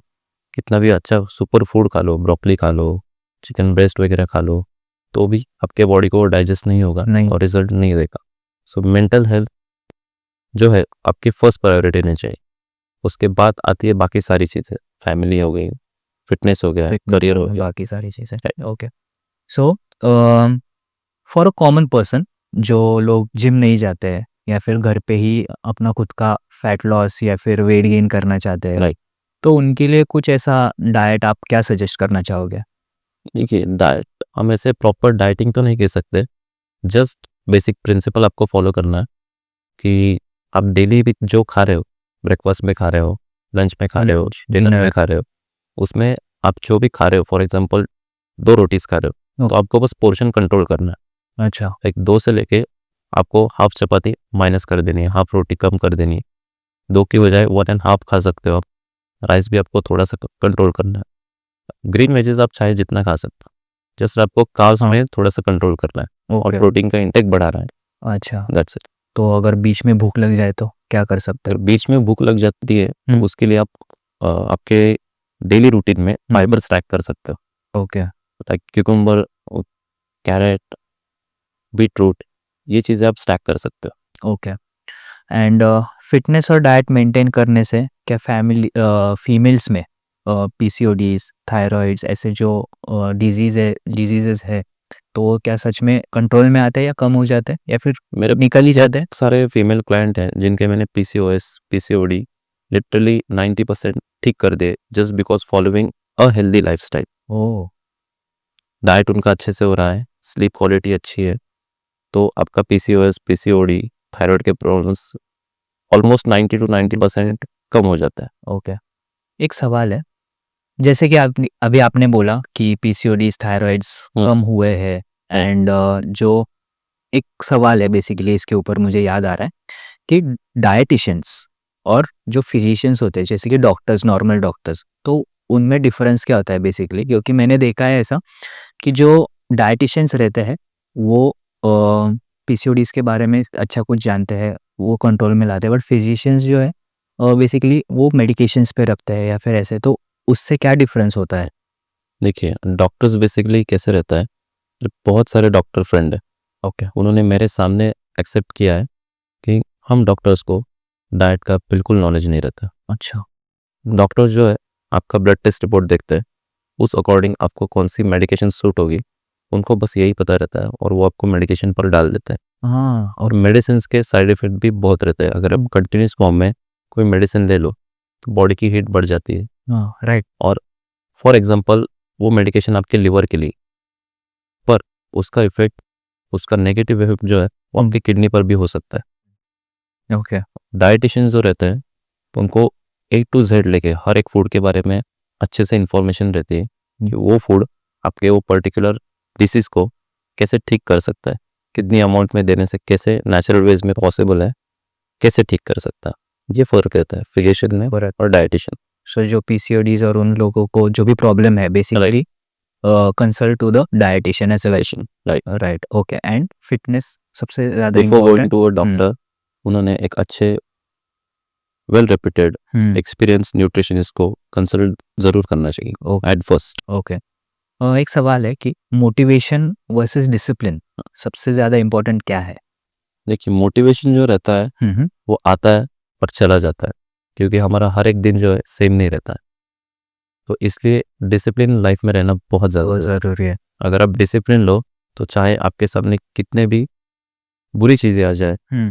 Speaker 4: कितना भी अच्छा सुपर फूड खा लो, ब्रोकली खा लो, चिकन ब्रेस्ट वगैरह खा लो, तो भी आपके बॉडी को डाइजेस्ट नहीं होगा
Speaker 3: नहीं।
Speaker 4: और रिजल्ट नहीं देगा। सो मेंटल हेल्थ जो है आपकी फर्स्ट प्रायोरिटी नहीं चाहिए। उसके बाद आती है बाकी सारी चीज़ें, फैमिली हो गई, फिटनेस हो गया, करियर हो गया।
Speaker 3: बाकी सारी चीज़ें। Okay. So for a common person, जो लोग जिम नहीं जाते हैं या फिर घर पे ही अपना खुद का फैट लॉस या फिर वेट गेन करना चाहते हैं,
Speaker 4: राइट।
Speaker 3: तो उनके लिए कुछ ऐसा डाइट आप क्या सजेस्ट करना चाहोगे?
Speaker 4: देखिए, डाइट हम ऐसे प्रॉपर डाइटिंग तो नहीं कह सकते, जस्ट बेसिक प्रिंसिपल आपको फॉलो करना है कि आप डेली भी जो खा रहे हो, ब्रेकफास्ट में खा रहे हो, लंच में खा रहे हो, डिनर में खा रहे हो, उसमें आप जो भी खा रहे हो, फॉर एग्जांपल 2 रोटीज़ खा रहे हो, तो आपको बस पोर्शन कंट्रोल करना है।
Speaker 3: अच्छा।
Speaker 4: एक 2 से लेके आपको हाफ चपाती माइनस कर देनी है, हाफ रोटी कम कर देनी है। 2 की बजाय 1 एंड हाफ खा सकते हो आप। राइस भी आपको थोड़ा सा कंट्रोल करना है। ग्रीन वेजेस आप चाहे जितना खा सकते हो, जस्ट आपको कार्ब्स में थोड़ा सा कंट्रोल करना है और प्रोटीन का इंटेक बढ़ाना है।
Speaker 3: अच्छा,
Speaker 4: दैट्स इट।
Speaker 3: तो अगर बीच में भूख लग जाए तो क्या कर सकते
Speaker 4: अगर बीच में भूख लग जाती है, तो उसके लिए आप आपके डेली रूटीन में फाइबर स्टैक कर सकते हो।
Speaker 3: हो? ओके।
Speaker 4: क्यूकम्बर, कैरेट, बीटरूट, ये चीज़ें आप स्टैक कर सकते हो।
Speaker 3: ओके। एंड फिटनेस और डाइट मेंटेन करने से क्या फीमेल्स में PCODs, थायराइड्स ऐसे जो डिजीजेस है, तो वो क्या सच में कंट्रोल में आते हैं या कम हो जाते हैं या फिर
Speaker 4: मेरे
Speaker 3: निकल ही जाते हैं?
Speaker 4: सारे फीमेल क्लाइंट हैं जिनके मैंने PCOS, PCOD लिटरली 90% ठीक कर दिए just because following a healthy lifestyle.
Speaker 3: Oh
Speaker 4: diet उनका अच्छे से हो रहा है, स्लीप क्वालिटी अच्छी है, तो आपका पीसीओएस, पीसीओडी, थायराइड के प्रॉब्लम्स ऑलमोस्ट 90 to 90% कम हो जाता है।
Speaker 3: ओके। एक सवाल है, जैसे कि आपने अभी आपने बोला कि पीसीओडीज थायराइड्स कम हुए हैं एंड जो एक सवाल है बेसिकली इसके ऊपर मुझे याद आ रहा है कि डायटिशियंस और जो फिजिशियंस होते हैं जैसे कि डॉक्टर्स, नॉर्मल डॉक्टर्स, तो उनमें डिफरेंस क्या होता है बेसिकली? क्योंकि मैंने देखा है ऐसा कि जो डायटिशियंस रहते हैं वो पीसीओडीज के बारे में अच्छा कुछ जानते हैं, वो कंट्रोल में लाते हैं, बट फिजिशियंस जो है बेसिकली वो मेडिकेशंस पे रखते हैं या फिर ऐसे, तो उससे क्या डिफरेंस होता है?
Speaker 4: देखिए, डॉक्टर्स बेसिकली कैसे रहता है, बहुत सारे डॉक्टर फ्रेंड है,
Speaker 3: ओके।
Speaker 4: उन्होंने मेरे सामने एक्सेप्ट किया है कि हम डॉक्टर्स को डाइट का बिल्कुल नॉलेज नहीं रहता।
Speaker 3: अच्छा।
Speaker 4: डॉक्टर जो है आपका ब्लड टेस्ट रिपोर्ट देखते हैं, उस अकॉर्डिंग आपको कौन सी मेडिकेशन सूट होगी उनको बस यही पता रहता है और वो आपको मेडिकेशन पर डाल देता है।
Speaker 3: हाँ।
Speaker 4: और मेडिसिन के साइड इफ़ेक्ट भी बहुत रहते हैं। अगर आप कंटिन्यूस फॉर्म में कोई मेडिसिन ले लो तो बॉडी की हीट बढ़ जाती है।
Speaker 3: हाँ राइट।
Speaker 4: और फॉर एग्जांपल वो मेडिकेशन आपके लिवर के लिए, पर उसका इफेक्ट, उसका नेगेटिव इफेक्ट जो है वो आपकी किडनी पर भी हो सकता है।
Speaker 3: ओके।
Speaker 4: डाइटिशियन जो रहते हैं उनको A to Z लेके हर एक फूड के बारे में अच्छे से इंफॉर्मेशन रहती है कि वो फूड आपके वो पर्टिकुलर डिसीज़ को कैसे ठीक कर सकता है, कितनी अमाउंट में देने से कैसे नेचुरल वेज में पॉसिबल है, कैसे ठीक कर सकता है। ये फ़र्क रहता है फिजिशियन में और डाइटिशियन।
Speaker 3: सो जो पीसीओडीज और उन लोगों को जो भी प्रॉब्लम है basically consult to the dietitian as well. Right. Okay. And fitness सबसे ज़्यादा
Speaker 4: before going
Speaker 3: important.
Speaker 4: To a doctor उन्होंने एक अच्छे वेल रेप्यूटेड एक्सपीरियंस न्यूट्रिशनिस्ट को कंसल्ट ज़रूर करना चाहिए एट फर्स्ट।
Speaker 3: ओके। एक सवाल है कि मोटिवेशन वर्सेस डिसिप्लिन सबसे ज़्यादा इम्पोर्टेंट क्या है?
Speaker 4: देखिए, मोटिवेशन जो रहता है वो आता है पर चला जाता है, क्योंकि हमारा हर एक दिन जो है सेम नहीं रहता है। तो इसलिए डिसिप्लिन लाइफ में रहना बहुत ज़्यादा
Speaker 3: ज़रूरी है।
Speaker 4: अगर आप डिसिप्लिन लो तो चाहे आपके सामने कितने भी बुरी चीज़ें आ जाए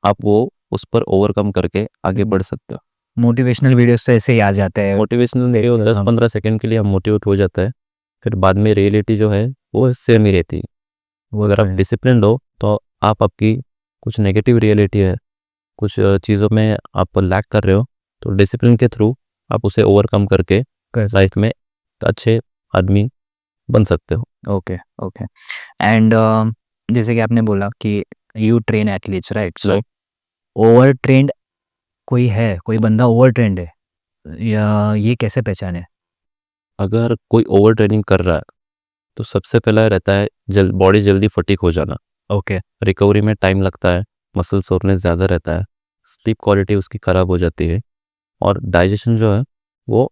Speaker 4: आप वो उस पर ओवरकम करके आगे बढ़ सकते हो।
Speaker 3: मोटिवेशनल वीडियोस तो ऐसे ही आ जाते हैं।
Speaker 4: मोटिवेशनल वीडियो 10-15 सेकंड के लिए हम मोटिवेट हो जाता है, फिर बाद में रियलिटी जो है वो सेम ही रहती है। वो अगर आप डिसिप्लिन लो तो आप आपकी कुछ नेगेटिव रियलिटी है, कुछ चीज़ों में आप लैक कर रहे हो, तो डिसिप्लिन के थ्रू आप उसे ओवरकम करके लाइफ में अच्छे आदमी बन सकते हो।
Speaker 3: ओके। ओके। एंड जैसे कि आपने बोला कि you train athletes, right? So over trend कोई है, कोई बंदा ओवर ट्रेंड है या ये कैसे पहचाने?
Speaker 4: अगर कोई ओवर ट्रेनिंग कर रहा है तो सबसे पहला रहता है बॉडी जल्दी फटीक हो जाना।
Speaker 3: ओके।
Speaker 4: रिकवरी में टाइम लगता है, मसल सोरनेस ज़्यादा रहता है, स्लीप क्वालिटी उसकी ख़राब हो जाती है और डाइजेशन जो है वो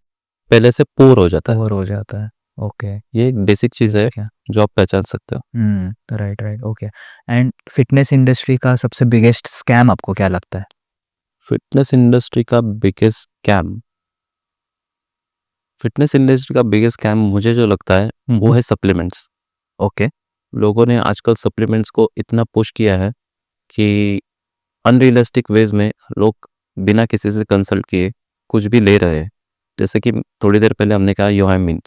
Speaker 4: पहले से पुअर हो जाता है।
Speaker 3: ओवर हो जाता है। ओके।
Speaker 4: ये एक बेसिक चीज़ है जो आप पहचान सकते हो।
Speaker 3: Right right. Okay. And fitness industry का सबसे बिगेस्ट स्कैम आपको क्या लगता है?
Speaker 4: फिटनेस इंडस्ट्री का बिगेस्ट स्कैम, फिटनेस इंडस्ट्री का बिगेस्ट स्कैम मुझे जो लगता है वो है सप्लीमेंट्स।
Speaker 3: ओके।
Speaker 4: लोगों ने आजकल सप्लीमेंट्स को इतना पुश किया है कि अनरियलिस्टिक वेज में लोग बिना किसी से कंसल्ट किए कुछ भी ले रहे हैं। जैसे कि थोड़ी देर पहले हमने कहा योहामिन,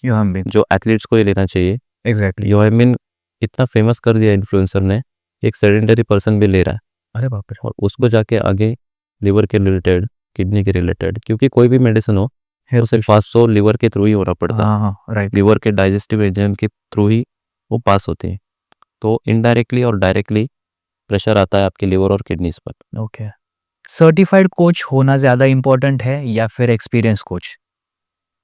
Speaker 4: जो एथलीट्स को ही लेना चाहिए।
Speaker 3: एग्जैक्टली।
Speaker 4: योहामिन इतना फेमस कर दिया इन्फ्लुएंसर ने, एक सेडेंटरी पर्सन भी ले रहा है।
Speaker 3: अरे बाप रे।
Speaker 4: और उसको जाके आगे लिवर के रिलेटेड, किडनी के रिलेटेड, क्योंकि कोई भी मेडिसिन हो उसे पास तो लिवर के थ्रू ही होना पड़ता है।
Speaker 3: हाँ राइट।
Speaker 4: लिवर के डाइजेस्टिव एंजाइम के थ्रू ही वो पास होते हैं, तो इनडायरेक्टली और डायरेक्टली प्रेशर आता है आपके लिवर और किडनीज पर।
Speaker 3: ओके। सर्टिफाइड कोच होना ज़्यादा इम्पोर्टेंट है या फिर एक्सपीरियंस कोच?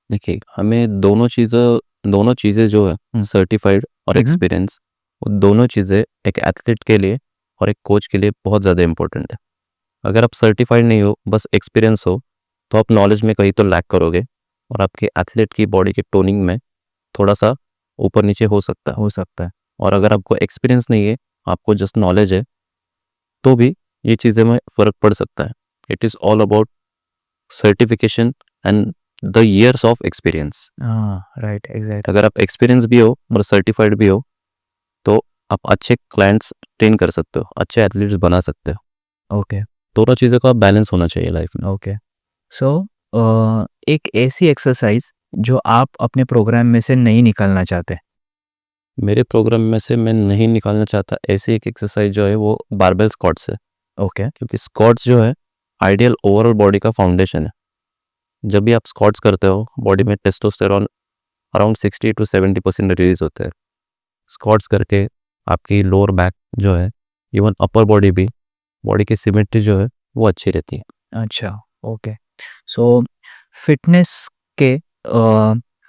Speaker 4: देखिए, हमें दोनों चीज़ें जो है सर्टिफाइड और एक्सपीरियंस, वो दोनों चीज़ें एक एथलीट के लिए और एक कोच के लिए बहुत ज़्यादा इंपॉर्टेंट है। अगर आप सर्टिफाइड नहीं हो, बस एक्सपीरियंस हो, तो आप नॉलेज में कहीं तो लैक करोगे और आपके एथलीट की बॉडी के टोनिंग में थोड़ा सा ऊपर नीचे हो सकता है। और अगर आपको एक्सपीरियंस नहीं है, आपको जस्ट नॉलेज है, तो भी ये चीज़ें में फ़र्क पड़ सकता है। It is all about certification and the years of experience.
Speaker 3: Right exact.
Speaker 4: अगर आप एक्सपीरियंस भी हो और सर्टिफाइड भी हो तो आप अच्छे क्लाइंट्स ट्रेन कर सकते हो, अच्छे एथलीट्स बना सकते हो।
Speaker 3: ओके।
Speaker 4: दोनों चीज़ों का बैलेंस होना चाहिए लाइफ में।
Speaker 3: ओके। सो एक ऐसी एक्सरसाइज जो आप अपने प्रोग्राम में से नहीं निकालना चाहते।
Speaker 4: मेरे प्रोग्राम में से मैं नहीं निकालना चाहता ऐसी एक एक्सरसाइज जो है वो बारबेल स्क्वाट्स है,
Speaker 3: ओके।
Speaker 4: क्योंकि स्क्वाट्स जो है आइडियल ओवरऑल बॉडी का फाउंडेशन है। जब भी आप स्क्वाट्स करते हो बॉडी में टेस्टोस्टेरॉन अराउंड 60 to 70% रिलीज होते हैं। स्क्वाट्स करके आपकी लोअर बैक जो है, इवन अपर बॉडी भी, बॉडी की सिमेट्री जो है वो अच्छी रहती है।
Speaker 3: अच्छा, ओके। सो फिटनेस के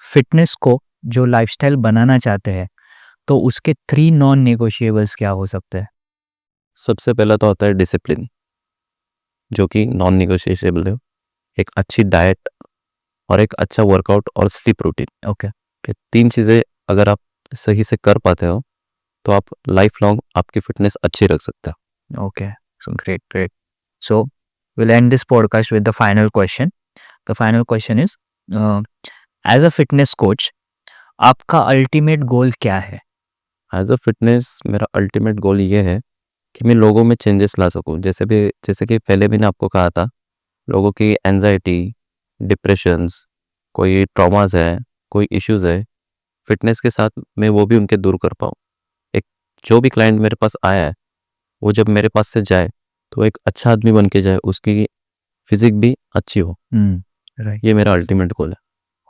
Speaker 3: फिटनेस को जो लाइफस्टाइल बनाना चाहते हैं तो उसके 3 नॉन नेगोशिएबल्स क्या हो सकते हैं?
Speaker 4: सबसे पहला तो होता है डिसिप्लिन, जो कि नॉन निगोशिएबल है। एक अच्छी डाइट और एक अच्छा वर्कआउट और स्लीप रूटीन।
Speaker 3: ओके,
Speaker 4: ये 3 चीज़ें अगर आप सही से कर पाते हो तो आप लाइफ लॉन्ग आपकी फिटनेस अच्छी रख सकते हो।
Speaker 3: okay. So great. So we'll end this podcast with the final question. The final question is, as a fitness coach, आपका अल्टीमेट गोल क्या है?
Speaker 4: एज अ फिटनेस मेरा अल्टीमेट गोल ये है कि मैं लोगों में चेंजेस ला सकूं। जैसे कि पहले भी ने आपको कहा था, लोगों की एंजाइटी, डिप्रेशंस, कोई ट्रॉमास है, कोई इश्यूज़ है, फिटनेस के साथ मैं वो भी उनके दूर कर पाऊँ। एक जो भी क्लाइंट मेरे पास आया है, वो जब मेरे पास से जाए तो एक अच्छा आदमी बन के जाए, उसकी फिजिक भी अच्छी हो।
Speaker 3: राइट,
Speaker 4: ये मेरा अल्टीमेट गोल है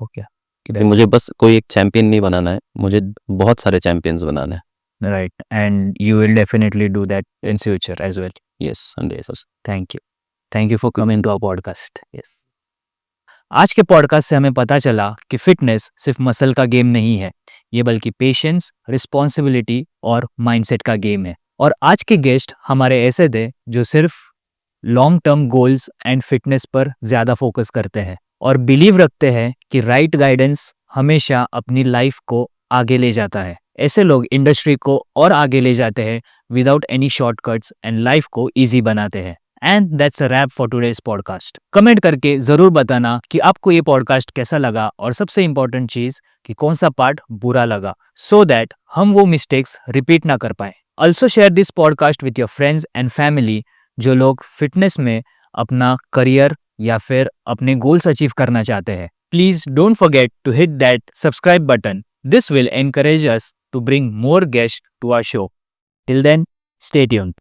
Speaker 3: ओके,
Speaker 4: कि मुझे बस कोई एक चैंपियन नहीं बनाना है, मुझे बहुत सारे चैंपियंस बनाना है।
Speaker 3: right, and you will definitely do that in future as well.
Speaker 4: Yes, 100%।
Speaker 3: Thank you for coming to our podcast. Yes. आज के पॉडकास्ट से हमें पता चला कि फिटनेस सिर्फ मसल का गेम नहीं है, ये बल्कि पेशेंस, रिस्पॉन्सिबिलिटी और माइंडसेट का गेम है। और आज के गेस्ट हमारे ऐसे थे जो सिर्फ long term goals and fitness पर ज़्यादा फोकस करते हैं और बिलीव रखते हैं कि राइट गाइडेंस हमेशा अपनी लाइफ को आगे ले जाता है। ऐसे लोग इंडस्ट्री को और आगे ले जाते हैं without any shortcuts and life को ईजी बनाते हैं। And that's a rap for today's podcast. Comment करके ज़रूर बताना कि आपको ये पॉडकास्ट कैसा लगा और सबसे इंपॉर्टेंट चीज़ कि कौन सा पार्ट बुरा लगा, सो दैट हम वो मिस्टेक्स रिपीट ना कर पाए। Also share this podcast with your friends and family जो लोग फिटनेस में अपना करियर या फिर अपने गोल्स अचीव करना चाहते हैं। Please don't forget to hit that subscribe button. This will encourage us to bring more guests to our show. Till then, stay tuned.